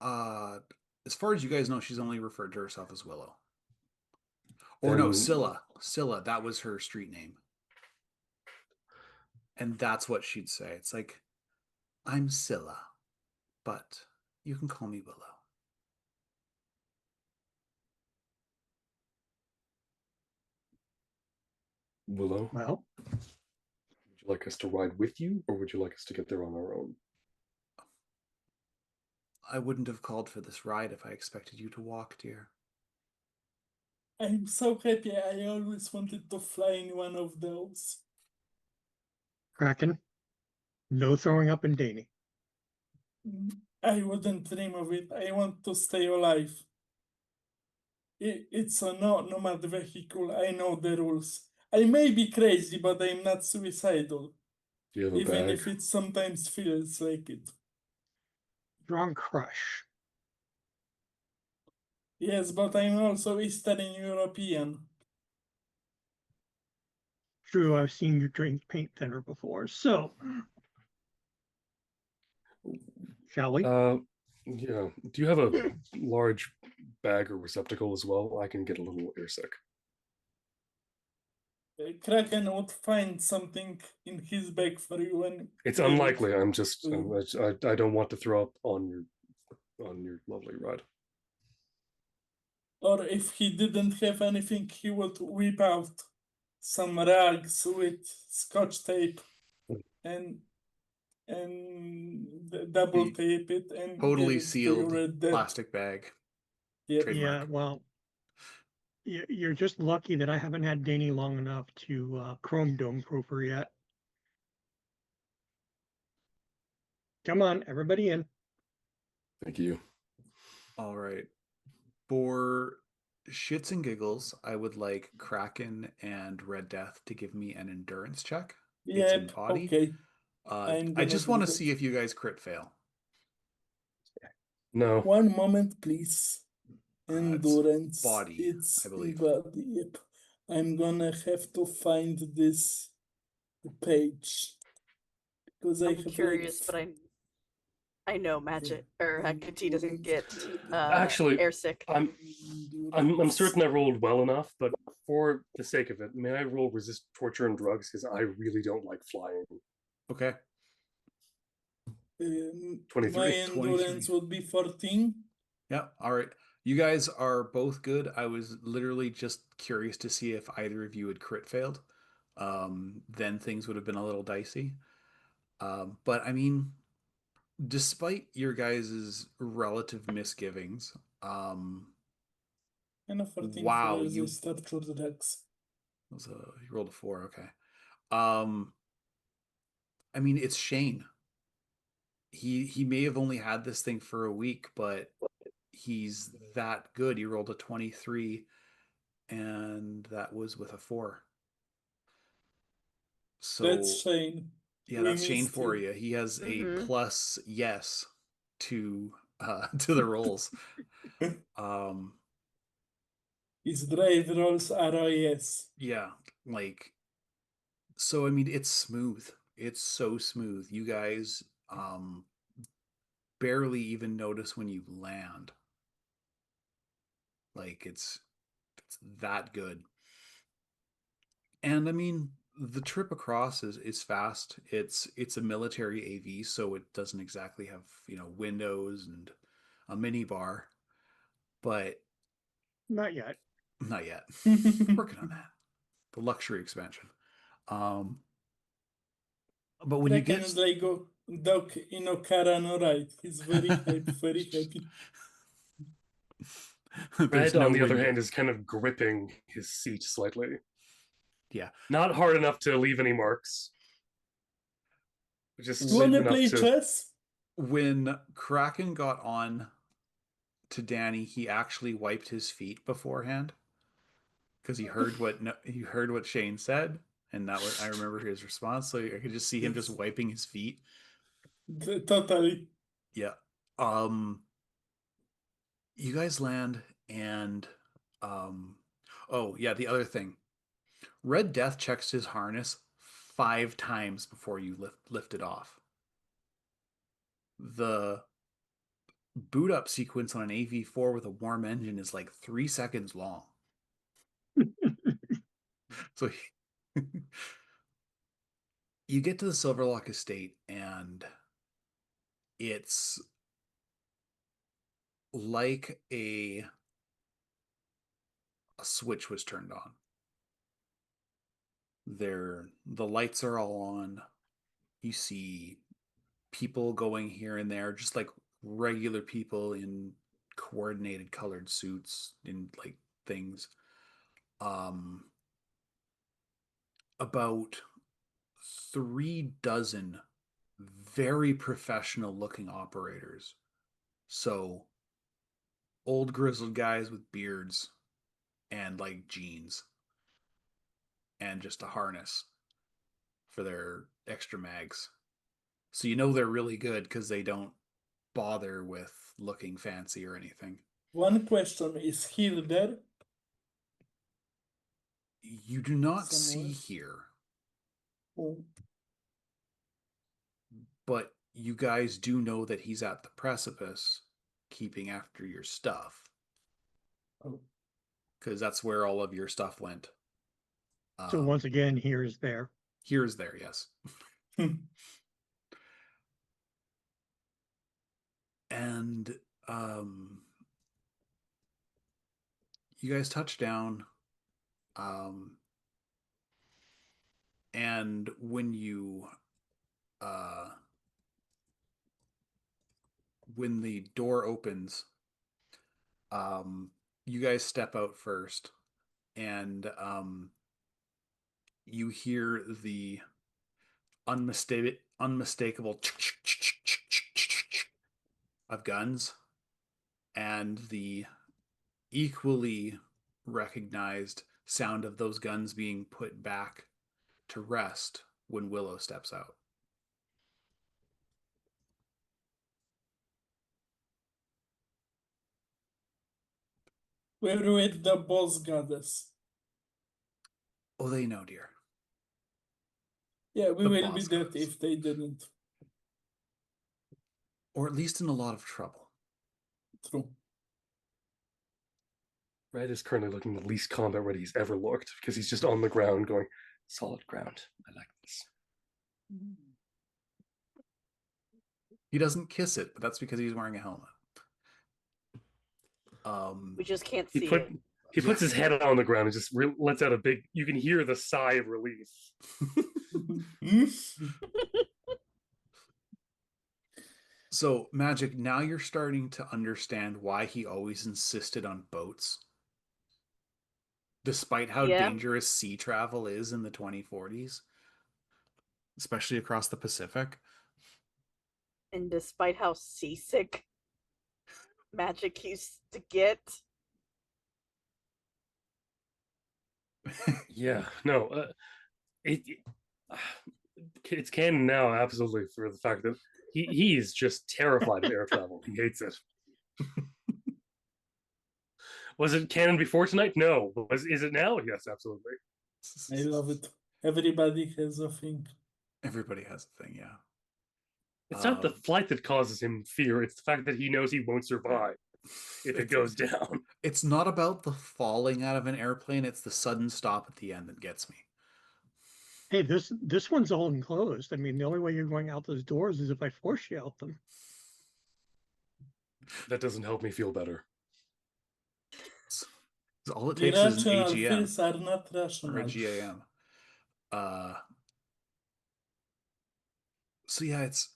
as far as you guys know, she's only referred to herself as Willow. Or no,
Then
Scylla. Scylla, that was her street name. And that's what she'd say. It's like, I'm Scylla, but you can call me Willow.
Willow,
Well,
would you like us to ride with you, or would you like us to get there on our own?
I wouldn't have called for this ride if I expected you to walk, dear.
I'm so happy. I always wanted to fly in one of those.
Kraken, no throwing up in Danny.
I wouldn't dream of it. I want to stay alive. It's a nomad vehicle. I know the rules. I may be crazy, but I'm not suicidal.
Do you have a
Even
bag?
if it sometimes feels like it.
Strong crush.
Yes, but I'm also Eastern European.
True, I've seen you drink paint thinner before. So, shall we?
Yeah. Do you have a large bag or receptacle as well? I can get a little airsick.
Kraken would find something in his bag for you and
It's
give it.
unlikely. I'm just I don't want to throw up on your lovely ride.
Or if he didn't have anything, he would whip out some rags with scotch tape and double
The
tape it and give
totally
it to you
sealed
right there.
plastic bag.
Yep.
Trademark.
Yeah, well, you're just lucky that I haven't had Danny long enough to chrome dome proof her yet. Come on, everybody in.
Thank you.
All right. For shits and giggles, I would like Kraken and Red Death to give me an endurance check. It's in
Yep,
body.
okay. I'm
I
gonna
just
do
want to
that.
see if you guys crit fail.
No.
One moment, please.
It's
Endurance.
body,
It's
I
in
believe.
body. Yep. I'm gonna have to find this page because I
I'm
have like
curious, but I know magic or Hecate doesn't get
Actually,
airsick.
I'm certain I rolled well enough, but for the sake of it, may I roll resist torture and drugs because I really don't like flying.
Okay.
23.
My endurance
23.
would be 14.
Yeah. All right. You guys are both good. I was literally just curious to see if either of you had crit failed. Then things would have been a little dicey. But I mean, despite your guys' relative misgivings,
And a 14 for
wow, you
resist torture drugs.
you rolled a 4. Okay. Um, I mean, it's Shane. He may have only had this thing for a week, but he's that good. He rolled a 23, and that was with a 4.
That's
So
Shane.
yeah,
We
that's Shane
missed
for
him.
you. He has a
Mhm.
plus yes to to the rolls. Um,
His drive rolls are RIS.
yeah, like so. I mean, it's smooth. It's so smooth. You guys barely even notice when you land. Like it's that good. And I mean, the trip across is fast. It's a military AV, so it doesn't exactly have, windows and a mini bar, but
Not yet.
not yet. Working on that. The luxury expansion. Um, but when you
Reckon
get
like go Doc Inokara no right. He's very happy, very happy.
there's
Red,
no
on the other
window.
hand, is kind of gripping his seat slightly.
Yeah.
Not hard enough to leave any marks. Just
Wanna
enough
play
to.
chess?
When Kraken got on to Danny, he actually wiped his feet beforehand because he heard what Shane said, and that was I remember his response. So I could just see him just
Yes.
wiping his feet.
Totally.
Yeah. Um. You guys land, and oh yeah, the other thing, Red Death checks his harness 5 times before you lift it off. The boot up sequence on an AV4 with a warm engine is like 3 seconds long. So you get to the Silverlock Estate, and it's like a switch was turned on. The lights are all on. You see people going here and there, just like regular people in coordinated colored suits in like things. Um, about 3 dozen very professional looking operators. So old grizzled guys with beards and like jeans and just a harness for their extra mags. So you know they're really good because they don't bother with looking fancy or anything.
One question, is he there
You do not
somewhere?
see here,
Oh,
but you guys do know that he's at the precipice keeping after your stuff
oh.
because that's where all of your stuff went.
So once again, here's there.
Here's there, yes. And you guys touch down, and uh, when the door opens, you guys step out first, and you hear the unmistakable of guns, and the equally recognized sound of those guns being put back to rest when Willow steps out.
We're with the boss goddess.
Oh, they know, dear.
Yeah, we
The
will be
boss
dead
goddess.
if they didn't.
Or at least in a lot of trouble.
True.
Red is currently looking the least combat ready he's ever looked because he's just on the ground going, solid ground. I like this.
He doesn't kiss it, but that's because he's wearing a helmet.
We just can't
He
see
put
it.
he puts his head on the ground and just lets out a big. You can hear the sigh of relief.
So, Magic, now you're starting to understand why he always insisted on boats. Despite how
Yeah.
dangerous sea travel is in the 2040s, especially across the Pacific.
And despite how seasick Magic used to get.
Yeah, no, it's canon now, absolutely, for the fact that he is just terrified of air travel. He hates it. Was it canon before tonight? No. Is it now? Yes, absolutely.
I love it. Everybody has a thing.
Everybody has a thing, yeah.
It's not the flight that causes him fear. It's the fact that he knows he won't survive if it goes down.
It's not about the falling out of an airplane. It's the sudden stop at the end that gets me.
Hey, this one's all enclosed. I mean, the only way you're going out those doors is if I force you out them.
That doesn't help me feel better.
All it takes is an
Irrational
AGM
fears are not
or a
rational.
GAM. So yeah, it's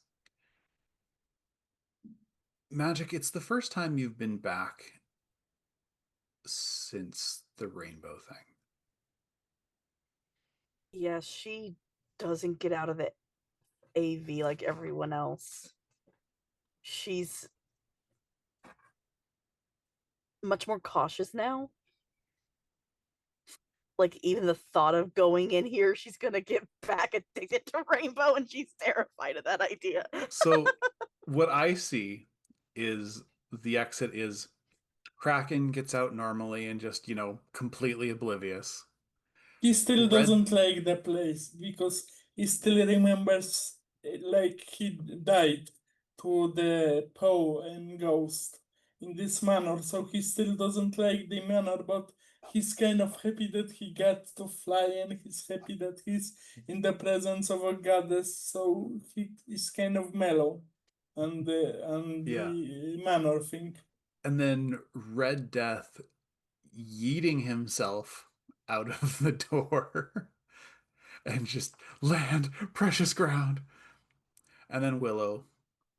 Magic. It's the first time you've been back since the rainbow thing.
Yeah, she doesn't get out of the AV like everyone else. She's much more cautious now. Like, even the thought of going in here, she's gonna get back addicted to Rainbow, and she's terrified of that idea.
So what I see is the exit is Kraken gets out normally and just, completely oblivious.
He still
Red-
doesn't like the place because he still remembers like he died to the Poe and Ghost in this manner. So he still doesn't like the manner, but he's kind of happy that he got to fly and he's happy that he's in the presence of a goddess. So he is kind of mellow and the manner thing.
And then Red Death yeeting himself out of the door and just land precious ground. And then Willow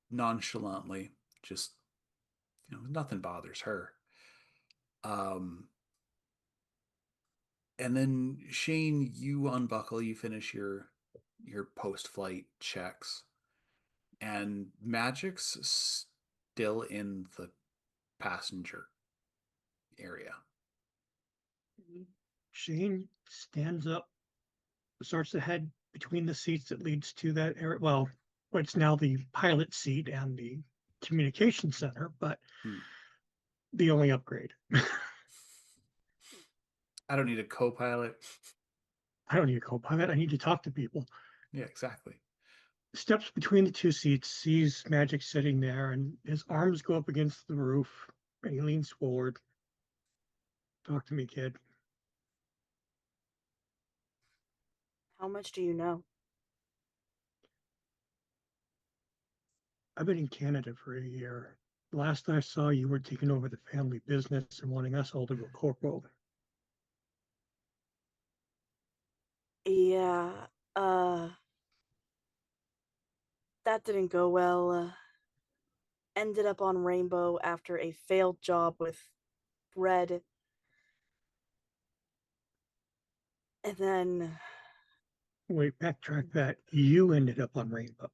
nonchalantly just, nothing bothers her. And then Shane, you unbuckle, you finish your post-flight checks, and Magic's still in the passenger area.
Shane stands up, starts to head between the seats that leads to that area. Well, it's now the pilot seat and the communication center, but the only upgrade.
I don't need a co-pilot.
I don't need a co-pilot. I need to talk to people.
Yeah, exactly.
Steps between the two seats, sees Magic sitting there, and his arms go up against the roof, and he leans forward. Talk to me, kid.
How much do you know?
I've been in Canada for a year. Last I saw, you were taking over the family business and wanting us all to go corporal.
Yeah, that didn't go well. Ended up on Rainbow after a failed job with Red. And then...
Wait, backtrack that. You ended up on Rainbow.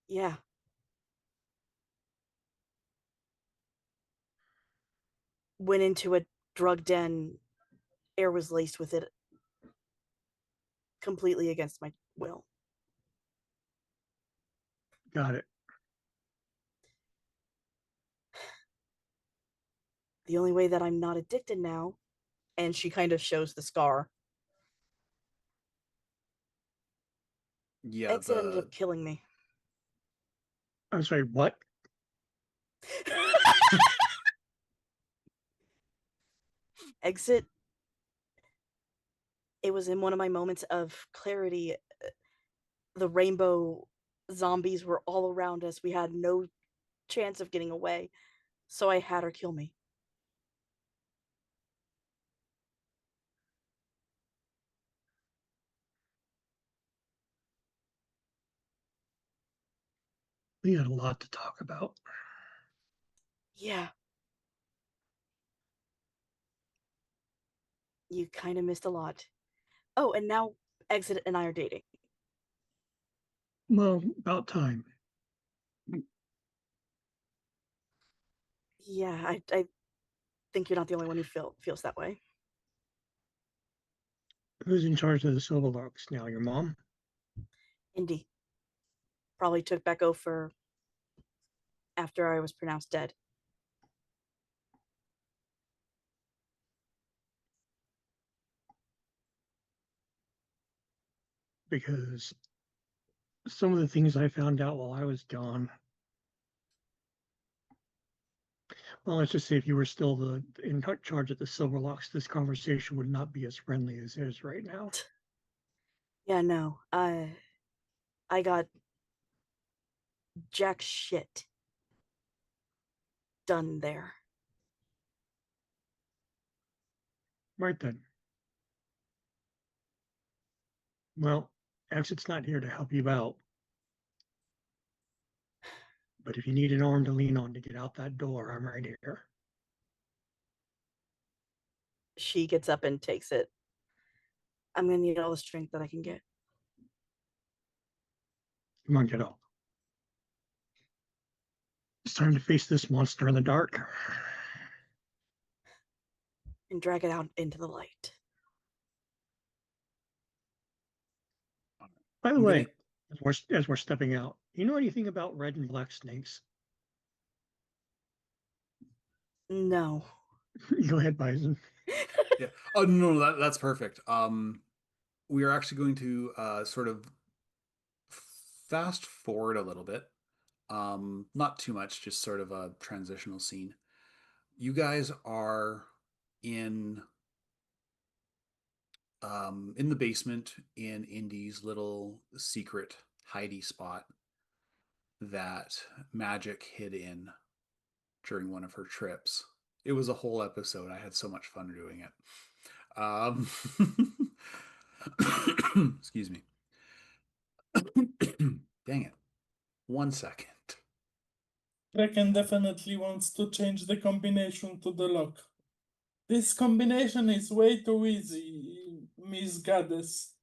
Yeah. Went into a drug den. Air was laced with it completely against my will.
Got it.
The only way that I'm not addicted now, and she kind of shows the scar.
Yeah,
Exit ended up killing me.
I'm sorry, what?
Exit. It was in one of my moments of clarity. The rainbow zombies were all around us. We had no chance of getting away. So I had her kill me.
We had a lot to talk about.
Yeah. You kind of missed a lot. Oh, and now Exit and I are dating.
Well, about time.
Yeah, I think you're not the only one who feels that way.
Who's in charge of the Silverlarks now? Your mom?
Indy probably took back over after I was pronounced dead.
Because some of the things I found out while I was gone. Well, let's just say if you were still in charge of the Silverlocks, this conversation would not be as friendly as it is right now.
Yeah, no. I got jack shit done there.
Right then. Well, Exit's not here to help you out. But if you need an arm to lean on to get out that door, I'm right here.
She gets up and takes it. I'm gonna need all the strength that I can get.
Come on, get up. It's time to face this monster in the dark.
And drag it out into the light.
By the
I'm
way,
gonna...
as we're stepping out, you know anything about red and black snakes?
No.
Go ahead, Bison.
Yeah. Oh no, that's perfect. We are actually going to sort of fast forward a little bit. Not too much, just sort of a transitional scene. You guys are in in the basement in Indy's little secret hidey spot that Magic hid in during one of her trips. It was a whole episode. I had so much fun doing it. Excuse me. Dang it. 1 second.
Kraken definitely wants to change the combination to the lock. This combination is way too easy, Miss Goddess.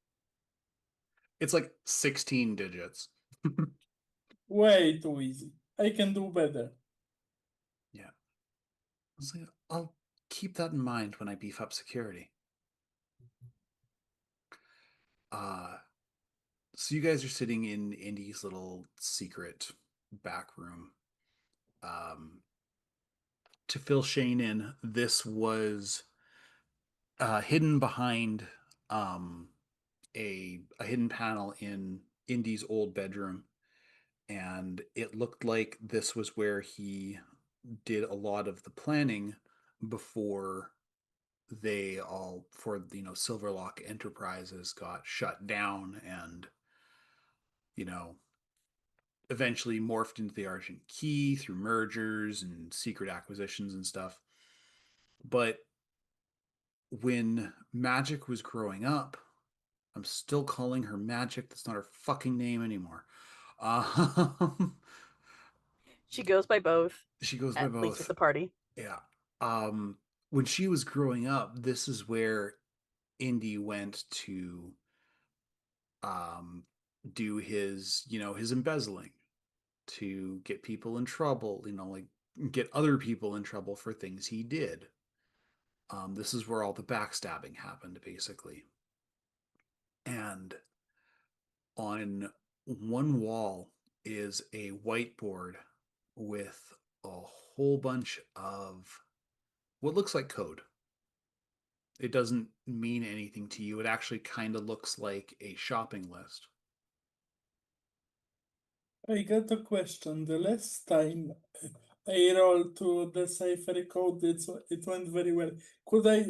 It's like 16 digits.
Way too easy. I can do better.
Yeah. I'll keep that in mind when I beef up security. So you guys are sitting in Indy's little secret back room. To fill Shane in, this was hidden behind a hidden panel in Indy's old bedroom, and it looked like this was where he did a lot of the planning before they all for Silverlock Enterprises got shut down and eventually morphed into the Argent Key through mergers and secret acquisitions and stuff. But when Magic was growing up, I'm still calling her Magic. That's not her fucking name anymore.
She goes by both.
She goes by
At least with
both.
the party.
Yeah. When she was growing up, this is where Indy went to do his embezzling, to get people in trouble, like get other people in trouble for things he did. This is where all the backstabbing happened, basically. And on one wall is a whiteboard with a whole bunch of what looks like code. It doesn't mean anything to you. It actually kind of looks like a shopping list.
I got a question. The last time I rolled to decipher code, it went very well. Could I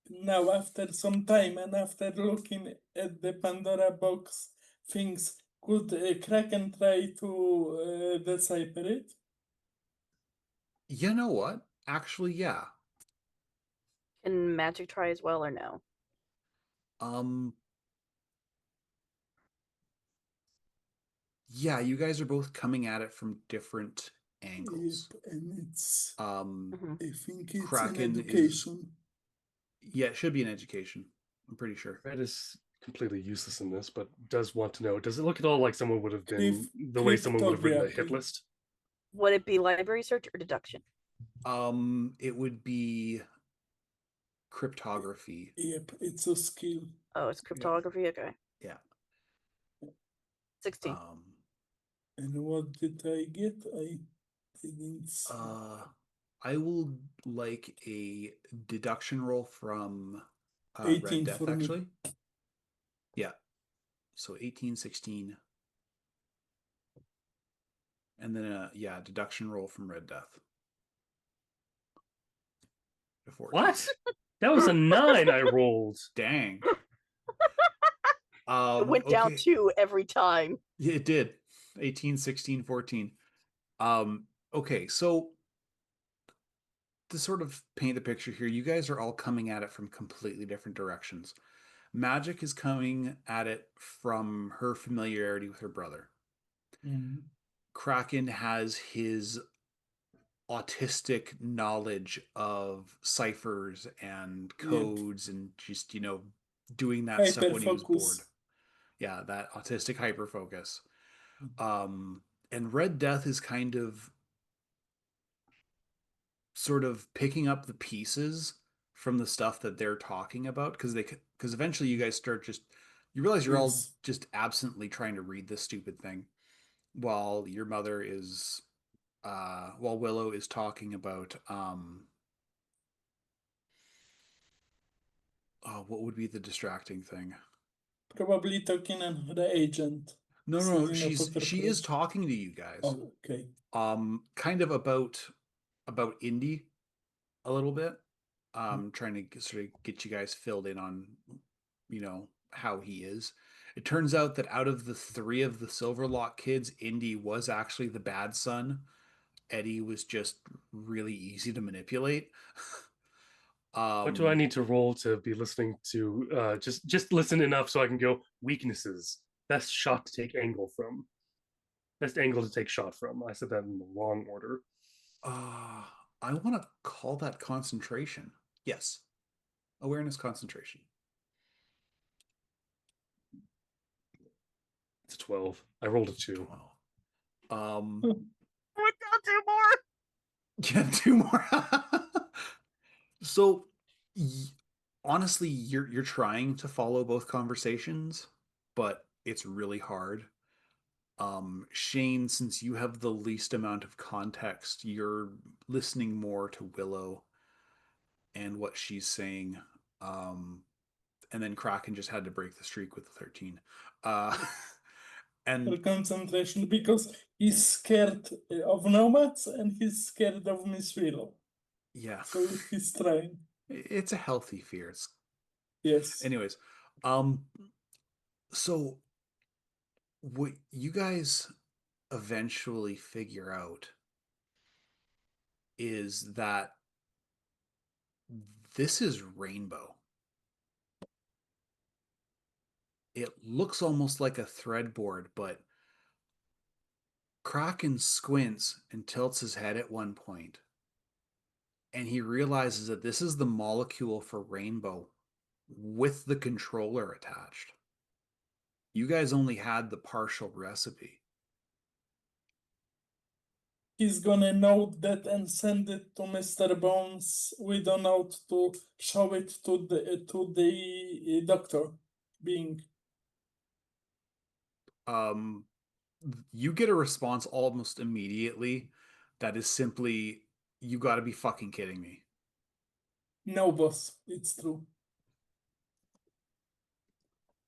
now, after some time and after looking at the Pandora box things, could Kraken try to decipher it?
You know what? Actually, yeah.
Can magic try as well or no?
Um, yeah, you guys are both coming at it from different angles.
Yep, and it's,
Mhm.
I think it's an
Kraken
education.
Yeah, it should be an education. I'm pretty sure.
Red is completely useless in this, but does want to know: does it look at all like someone would have been
Crypt-
the way someone would have written a hit
cryptography.
list?
Would it be library search or deduction?
It would be cryptography.
Yep, it's a skill.
Oh, it's cryptography? Okay.
Yeah.
16.
And what did I get? I didn't see.
I will like a deduction roll from Red
18
Death,
for me.
actually. Yeah. So 18, 16. And then yeah, deduction roll from Red Death. A 14.
What? That was a 9 I rolled.
Dang.
It went down
okay.
2 every time.
Yeah, it did. 18, 16, 14. Okay, so to sort of paint the picture here, you guys are all coming at it from completely different directions. Magic is coming at it from her familiarity with her brother.
Mhm.
Kraken has his autistic knowledge of ciphers and codes and just, doing that stuff when he was bored.
Hyperfocus.
Yeah, that autistic hyperfocus. And Red Death is kind of sort of picking up the pieces from the stuff that they're talking about because eventually you guys start you realize you're all
Yes.
just absently trying to read this stupid thing while your mother is while Willow is talking about what would be the distracting thing?
Probably talking on the agent.
No,
Sitting in a poker
she is
place.
talking to you guys.
Oh, okay.
Kind of about Indy a little bit. Trying to sort of get you guys filled in on, how he is. It turns out that out of the 3 of the Silverlock kids, Indy was actually the bad son. Eddie was just really easy to manipulate.
What do I need to roll to be listening to? Just listen enough so I can go weaknesses. Best shot to take angle from. Best angle to take shot from. I said that in the wrong order.
I want to call that concentration. Yes. Awareness concentration.
It's a 12. I rolled a 2.
12.
Oh, down 2 more.
Yeah, 2 more. So, honestly, you're trying to follow both conversations, but it's really hard. Shane, since you have the least amount of context, you're listening more to Willow and what she's saying. And then Kraken just had to break the streak with the 13.
For
And
concentration because he's scared of nomads and he's scared of Miss Willow.
yeah,
So he's trying.
it's a healthy fear.
Yes.
Anyways, so what you guys eventually figure out is that this is Rainbow. It looks almost like a threadboard, but Kraken squints and tilts his head at one point, and he realizes that this is the molecule for Rainbow with the controller attached. You guys only had the partial recipe.
he's gonna note that and send it to Mr. Bones with a note to show it to the doctor being.
You get a response almost immediately that is simply, you got to be fucking kidding me.
No, boss, it's true.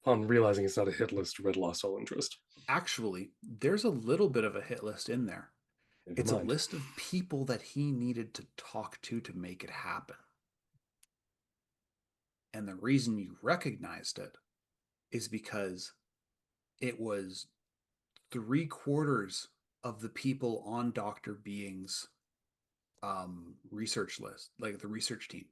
Upon realizing it's not a hit list, Red lost all interest.
Actually, there's a little bit of a hit list in there.
Never
It's
mind.
a list of people that he needed to talk to make it happen. And the reason you recognized it is because it was 3/4 of the people on Dr. Being's research list, like the research team.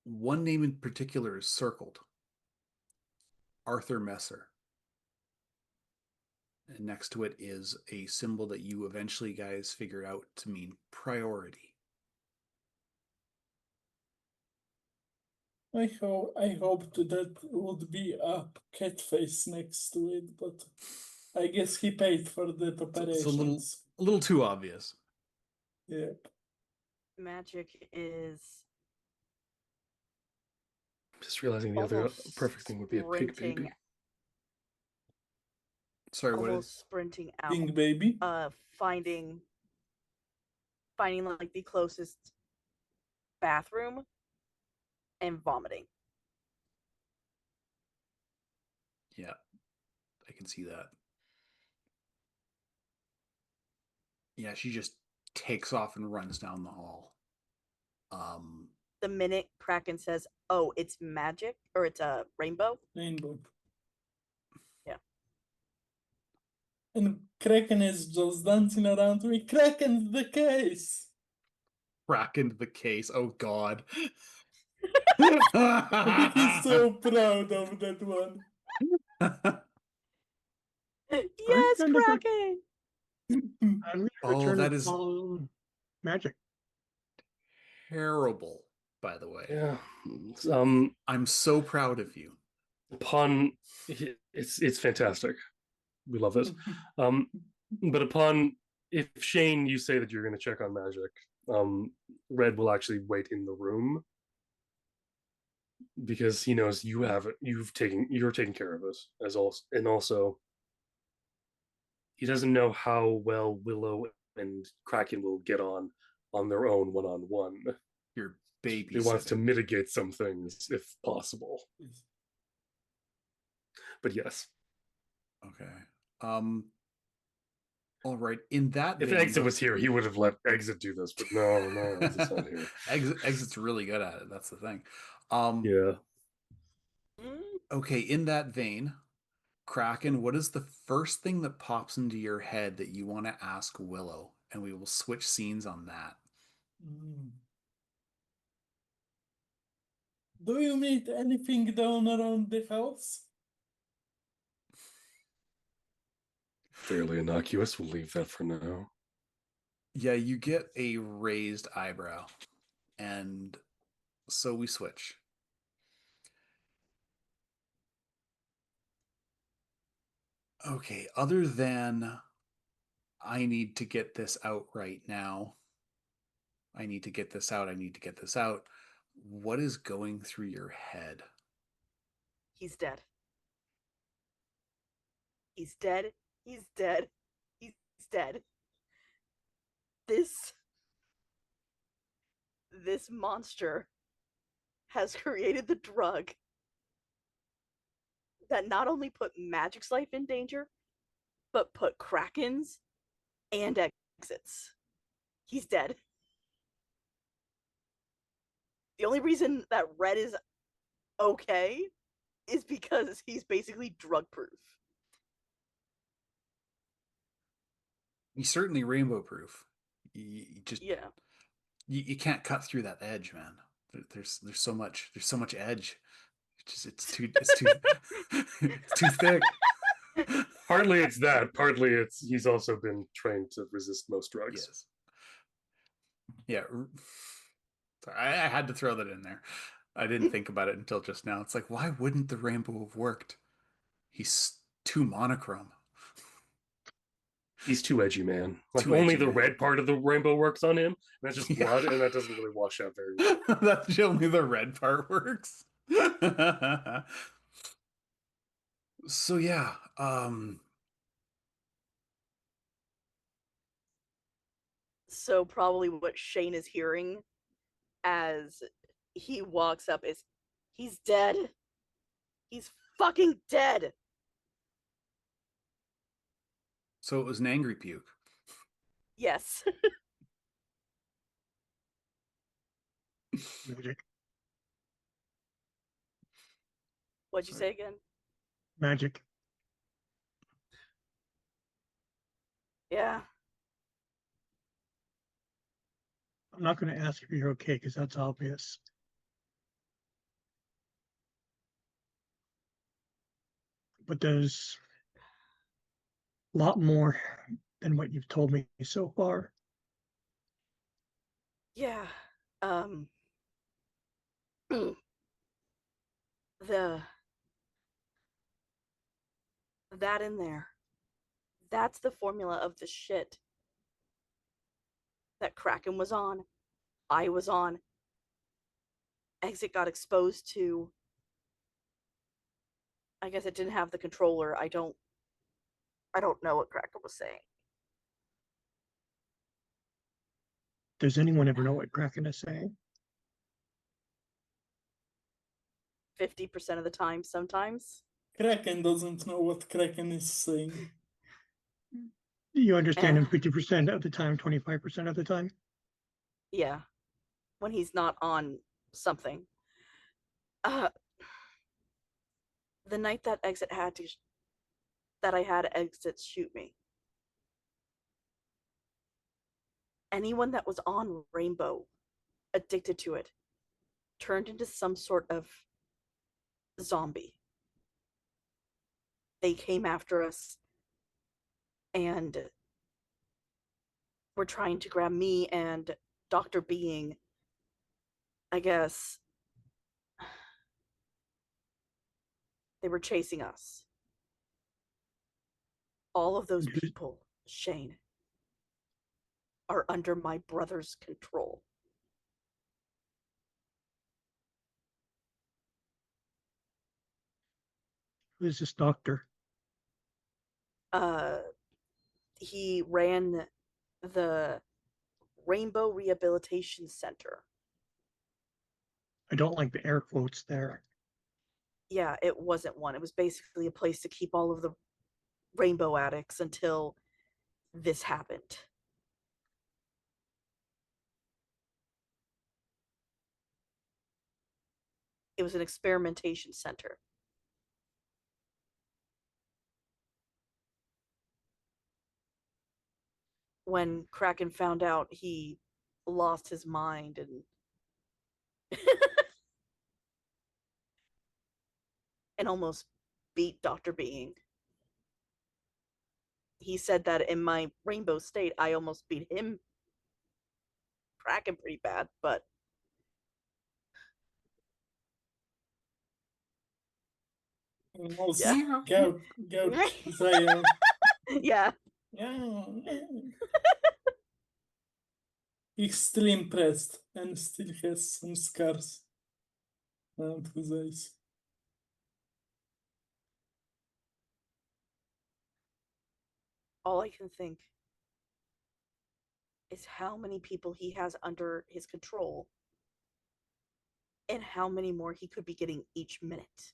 One name in particular is circled. Arthur Messer. And next to it is a symbol that you eventually guys figured out to mean priority.
I hoped that would be a cat face next to it, but I guess he paid for that
It's
operations.
a little too obvious.
Yeah.
Magic is
Just realizing the other
almost
perfect thing would be a pig baby.
sprinting,
Sorry, what is?
almost sprinting out,
Pink baby.
finding like the closest bathroom and vomiting.
Yeah, I can see that. Yeah, she just takes off and runs down the hall.
The minute Kraken says, "Oh, it's magic," or it's a rainbow.
Rainbow.
Yeah.
And Kraken is just dancing around me. Kraken's the case.
Crack into the case. Oh God.
He's so proud of that one.
Yes,
Kind of a-
Kraken.
I'm going to
Oh,
return
that
to
is
follow magic.
terrible, by the way.
Yeah.
I'm so proud of you.
Upon it's fantastic. We love it. But upon if Shane, you say that you're going to check on magic, Red will actually wait in the room because he knows you're taking care of it as also, and also he doesn't know how well Willow and Kraken will get on their own one-on-one.
Your
He
baby
wants to mitigate some things if possible. But yes.
Okay. All right. In that
If
vein,
Exit was here, he would have let Exit do this, but no, Exit's not here.
Exit's really good at it. That's the thing.
Yeah.
Okay, in that vein, Kraken, what is the first thing that pops into your head that you want to ask Willow? And we will switch scenes on that.
Do you need anything down around the house?
Fairly innocuous. We'll leave that for now.
Yeah, you get a raised eyebrow. And so we switch. Okay, other than I need to get this out right now. I need to get this out. I need to get this out. What is going through your head?
He's dead. He's dead. He's dead. He's dead. This monster has created the drug that not only put Magic's life in danger, but put Kraken's and Exit's. He's dead. The only reason that Red is okay is because he's basically drug proof.
He's certainly rainbow proof. You just
Yeah.
you can't cut through that edge, man. There's so much edge. It's too it's too thick.
Partly it's that. Partly it's he's also been trained to resist most drugs.
Yes. Yeah. Sorry, I had to throw that in there. I didn't think about it until just now. It's like, why wouldn't the rainbow have worked? He's Too monochrome.
He's too edgy, man. Like
Too
only
edgy,
the
man.
red part of the rainbow works on him. And that's just
Yeah.
blood, and that doesn't really wash out very well.
That's only the red part works. So yeah,
So probably what Shane is hearing as he walks up is, he's dead. He's fucking dead.
so it was an angry puke.
Yes.
Magic.
What'd you say again?
Magic.
Yeah.
I'm not going to ask if you're okay because that's obvious. But there's a lot more than what you've told me so far.
Yeah. The that in there. That's the formula of the shit that Kraken was on. I was on. Exit got exposed to. I guess it didn't have the controller. I don't know what Kraken was saying.
Does anyone ever know what Kraken is saying?
50% of the time, sometimes.
Kraken doesn't know what Kraken is saying.
You understand him
Eh.
50% of the time, 25% of the time?
Yeah. When he's not on something. The night that Exit had to that I had Exit shoot me. Anyone that was on Rainbow, addicted to it, turned into some sort of zombie. They came after us and were trying to grab me and Dr. Being. I guess they were chasing us. All of those people, Shane, are under my brother's control.
Who's this doctor?
He ran the Rainbow Rehabilitation Center.
I don't like the air quotes there.
Yeah, it wasn't one. It was basically a place to keep all of the rainbow addicts until this happened. It was an experimentation center. When Kraken found out, he lost his mind and and almost beat Dr. Being. He said that in my rainbow state, I almost beat him, Kraken, pretty bad, but
Almost
yeah.
gout Zaya.
Yeah.
Yeah. Extreme pressed and still has some scars around his eyes.
All I can think is how many people he has under his control and how many more he could be getting each minute.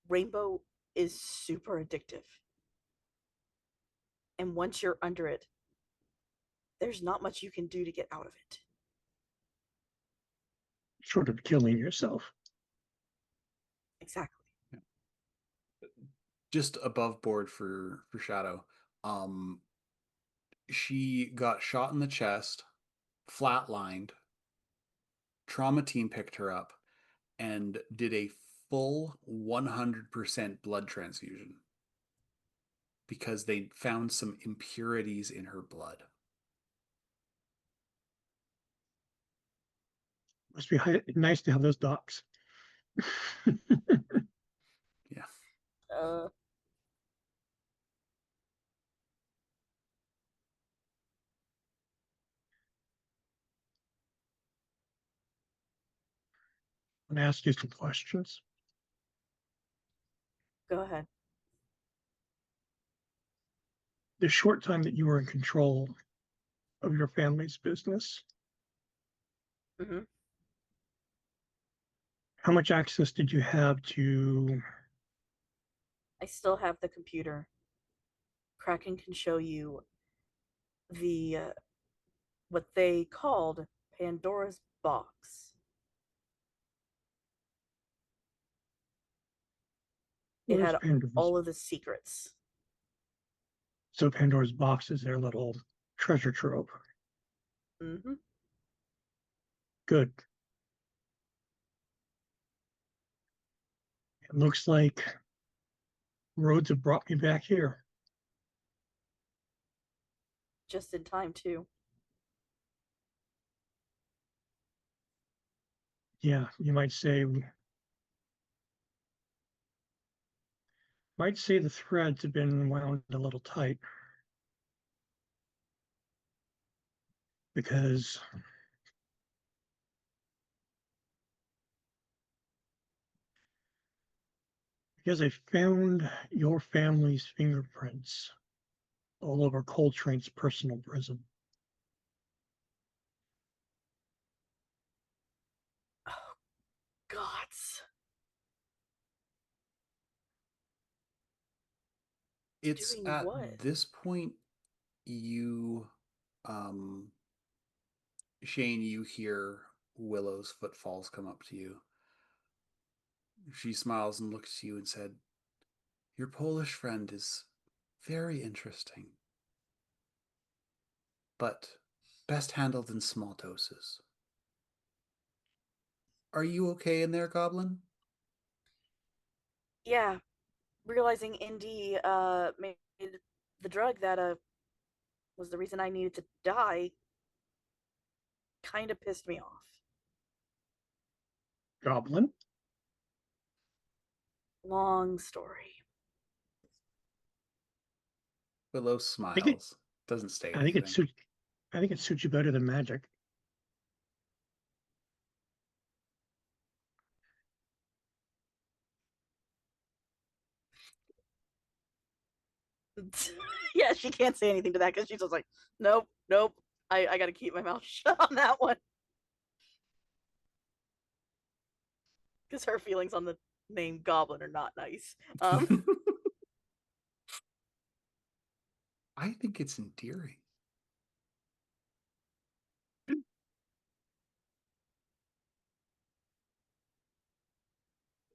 Rainbow is super addictive. And once you're under it, there's not much you can do to get out of it.
Short of killing yourself.
Exactly.
Just above board for Shadow. She got shot in the chest, flatlined. Trauma team picked her up and did a full 100% blood transfusion because they found some impurities in her blood.
Must be nice to have those docs.
Yeah.
Uh,
I'm gonna ask you some questions.
go ahead.
The short time that you were in control of your family's business,
Hmm.
how much access did you have to?
I still have the computer. Kraken can show you the what they called Pandora's box. It
What is
had
Pandora's?
all of the secrets.
So Pandora's box is their little treasure trove.
Hmm.
Good. It looks like roads have brought me back here.
Just in time, too.
Yeah, you might say the threads have been wound a little tight because I found your family's fingerprints all over Coltrane's personal prison.
Oh, gods.
It's
Doing
at
what?
this point you, um, Shane, you hear Willow's footfalls come up to you. She smiles and looks at you and said, "Your Polish friend is very interesting, but best handled in small doses. Are you okay in there, Goblin?"
Yeah, realizing Indy made the drug that was the reason I needed to die kind of pissed me off.
Goblin?
Long story.
Willow
I think it,
smiles, doesn't say
I think it
anything.
suits I think it suits you better than magic.
Yeah, she can't say anything to that because she's just like, nope, nope. I got to keep my mouth shut on that one because her feelings on the name Goblin are not nice.
I think it's endearing.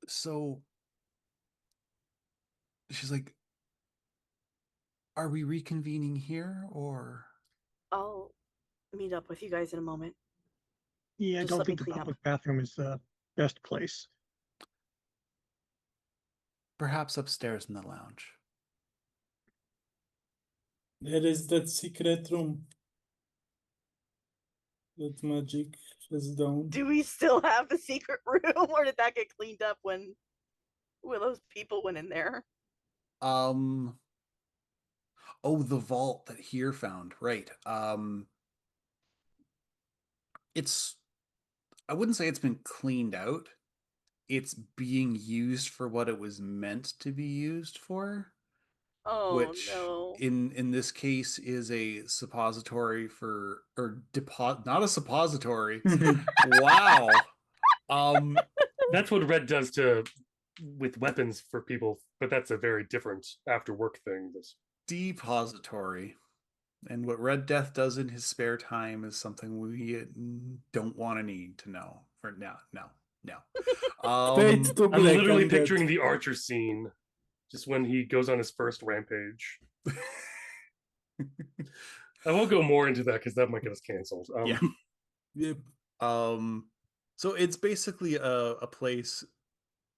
So she's like, "Are we reconvening here or?"
I'll meet up with you guys in a moment.
Yeah, I
Just
don't
let me
think the
clean up.
public bathroom is the best place.
Perhaps upstairs in the lounge.
There is that secret room that magic has down.
Do we still have the secret room, or did that get cleaned up when Willow's people went in there?
Um, oh, the vault that here found, right. It's, I wouldn't say it's been cleaned out. It's being used for what it was meant to be used for,
Oh
which
no.
in this case is a suppository for, or not a suppository. Wow. Um,
That's what Red does to with weapons for people, but that's a very different after work thing. This
depository. And what Red Death does in his spare time is something we don't want to need to know for now. No, no.
Fade to
I'm
black,
literally
I'm dead.
picturing the Archer scene, just when he goes on his first rampage. I won't go more into that because that might get us canceled.
Yeah.
Yep.
So it's basically a place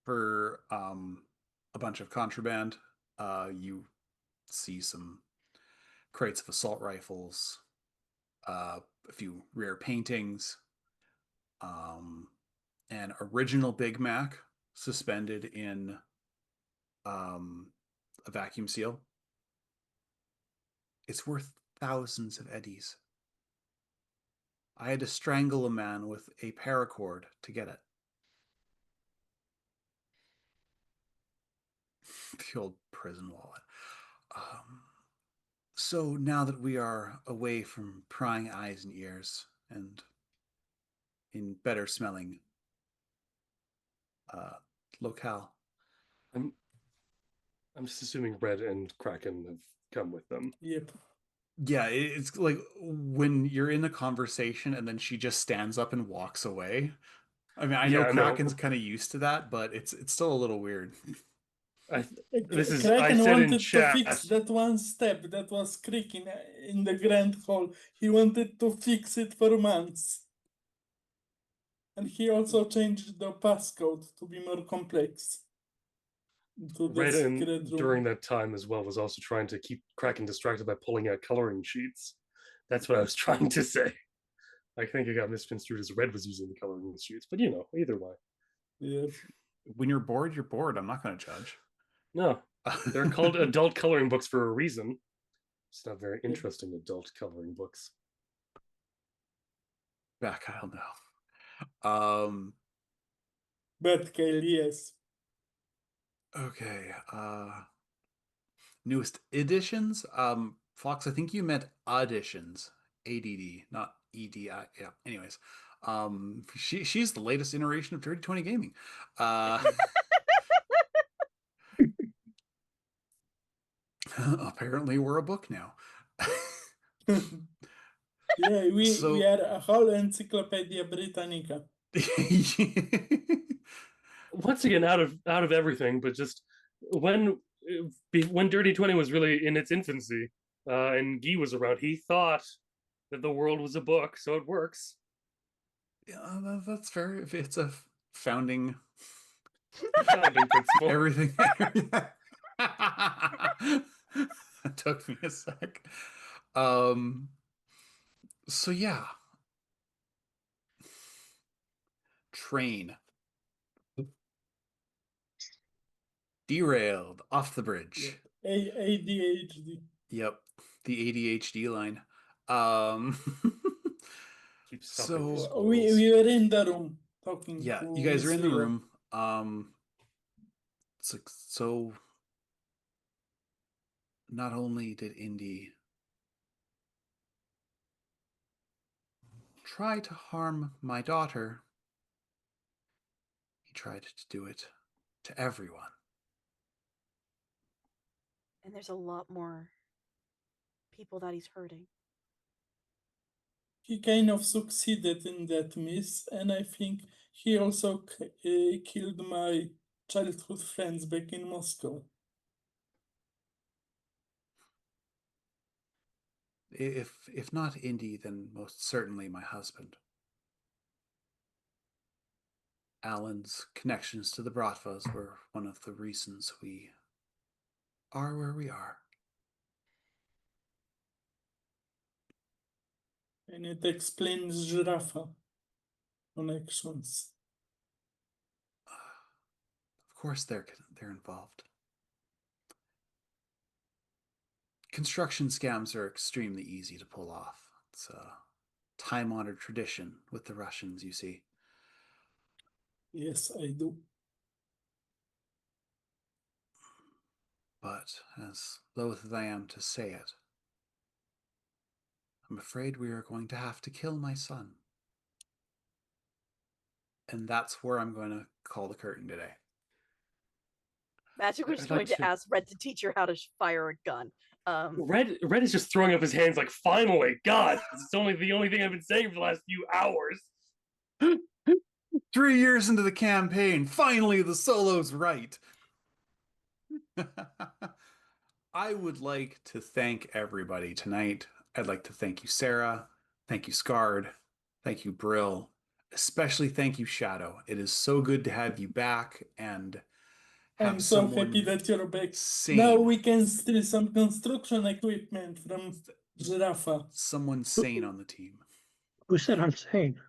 for a bunch of contraband. You see some crates of assault rifles, a few rare paintings, um, an original Big Mac suspended in a vacuum seal. It's worth thousands of eddies. I had to strangle a man with a paracord to get it. The old prison wallet. So now that we are away from prying eyes and ears and in better smelling locale.
I'm just assuming Red and Kraken have come with them.
Yep.
Yeah, it's like when you're in a conversation and then she just stands up and walks away. I mean, I know
Yeah, no.
Kraken's kind of used to that, but it's still a little weird.
I
Kraken
said in
wanted to
chat.
fix that one step that was creaking in the grand hall. He wanted to fix it for months. And he also changed the passcode to be more complex. To the
Red, and
secret room.
during that time as well, was also trying to keep Kraken distracted by pulling out coloring sheets. That's what I was trying to say. I think it got misconstrued as Red was using the coloring sheets, but you know, either way.
Yeah.
When you're bored, you're bored. I'm not going to judge.
No, they're called adult coloring books for a reason. It's not very interesting adult coloring books.
Back, I don't know.
Batcale, yes.
Okay. Newest editions. Fox, I think you meant auditions. ADD, not EDI. Yeah. Anyways, she's the latest iteration of Dirty 20 Gaming. Apparently, we're a book now.
Yeah, we are a whole Encyclopedia Britannica.
Once again, out of everything, but just when Dirty 20 was really in its infancy, and Guy was around, he thought that the world was a book, so it works.
Yeah, that's fair. If it's a founding
principle.
Everything. It took me a sec. So yeah. Train. Derailed off the bridge.
ADHD.
Yep. The ADHD line. So
we were in the room talking.
Yeah,
to
you guys are in the
Rio.
room. So not only did Indy try to harm my daughter, he tried to do it to everyone.
And there's a lot more people that he's hurting.
He kind of succeeded in that miss, and I think he also killed my childhood friends back in Moscow.
If not Indy, then most certainly my husband. Alan's connections to the Bratvas were one of the reasons we are where we are.
And it explains Giraffe connections.
Of course they're involved. Construction scams are extremely easy to pull off. It's a time-honored tradition with the Russians, you see.
Yes, I do.
But as loath as I am to say it, I'm afraid we are going to have to kill my son. And that's where I'm going to call the curtain today.
Magic was going to ask Red to teach her how to fire a gun.
Red is just throwing up his hands like, finally, God, it's only the only thing I've been saying for the last few hours.
3 years into the campaign, finally the solo's right. I would like to thank everybody tonight. I'd like to thank you, Sarah. Thank you, Scarred. Thank you, Brill. Especially thank you, Shadow. It is so good to have you back and have
I'm so happy that you're back.
sane.
Now we can steal some construction equipment from Giraffe.
Someone sane on the team.
Who said I'm sane?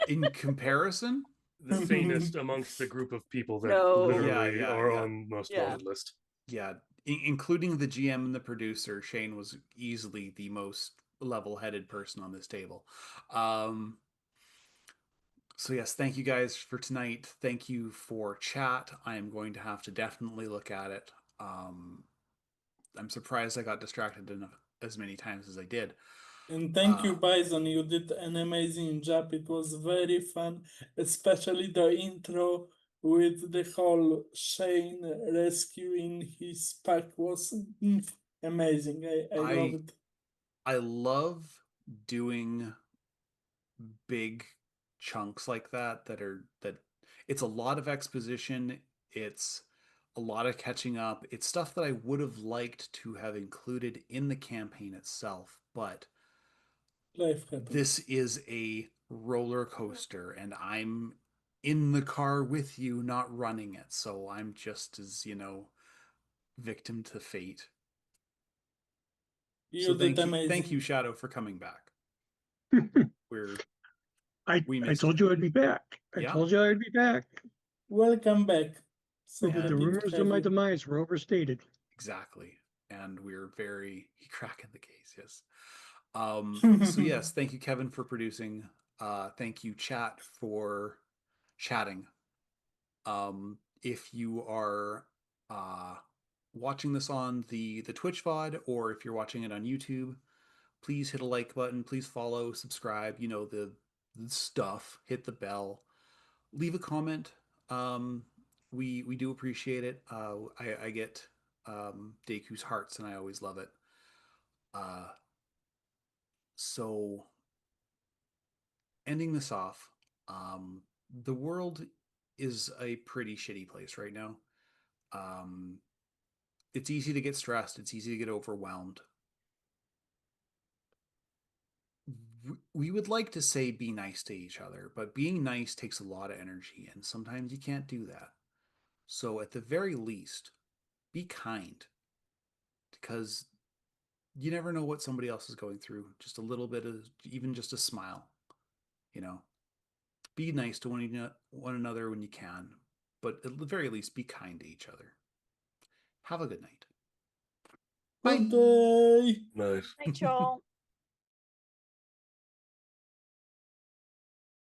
In comparison,
the sanest amongst the group of people that
No.
literally
Yeah,
are
yeah.
on most
Yeah.
wanted list.
Yeah, including the GM and the producer, Shane was easily the most level-headed person on this table. So yes, thank you guys for tonight. Thank you for chat. I am going to have to definitely look at it. I'm surprised I got distracted enough as many times as I did.
And thank you, Bison. You did an amazing job. It was very fun, especially the intro with the whole Shane rescuing his pack was amazing. I love it.
I love doing big chunks like that it's a lot of exposition, it's a lot of catching up, it's stuff that I would have liked to have included in the campaign itself, but
Life happens.
this is a roller coaster and I'm in the car with you, not running it, so I'm just as, victim to fate.
You did amazing.
Thank you, Shadow, for coming back.
I
missed
told
you.
you I'd be back. I
Yeah.
told you I'd be back.
Welcome back.
The rumors of my demise were overstated.
Exactly. And we're very cracking the case, yes. So yes, thank you, Kevin, for producing. Thank you, chat, for chatting. If you are watching this on the Twitch VOD, or if you're watching it on YouTube, please hit a like button, please follow, subscribe, the stuff, hit the bell, leave a comment. We do appreciate it. I get Deku's hearts, and I always love it. So ending this off, the world is a pretty shitty place right now. It's easy to get stressed. It's easy to get overwhelmed. We would like to say be nice to each other, but being nice takes a lot of energy, and sometimes you can't do that. So at the very least, be kind, because you never know what somebody else is going through. Just a little bit of, even just a smile, be nice to one another when you can, but at the very least, be kind to each other. Have a good night. Bye.
Good day.
Nice.
Night, y'all.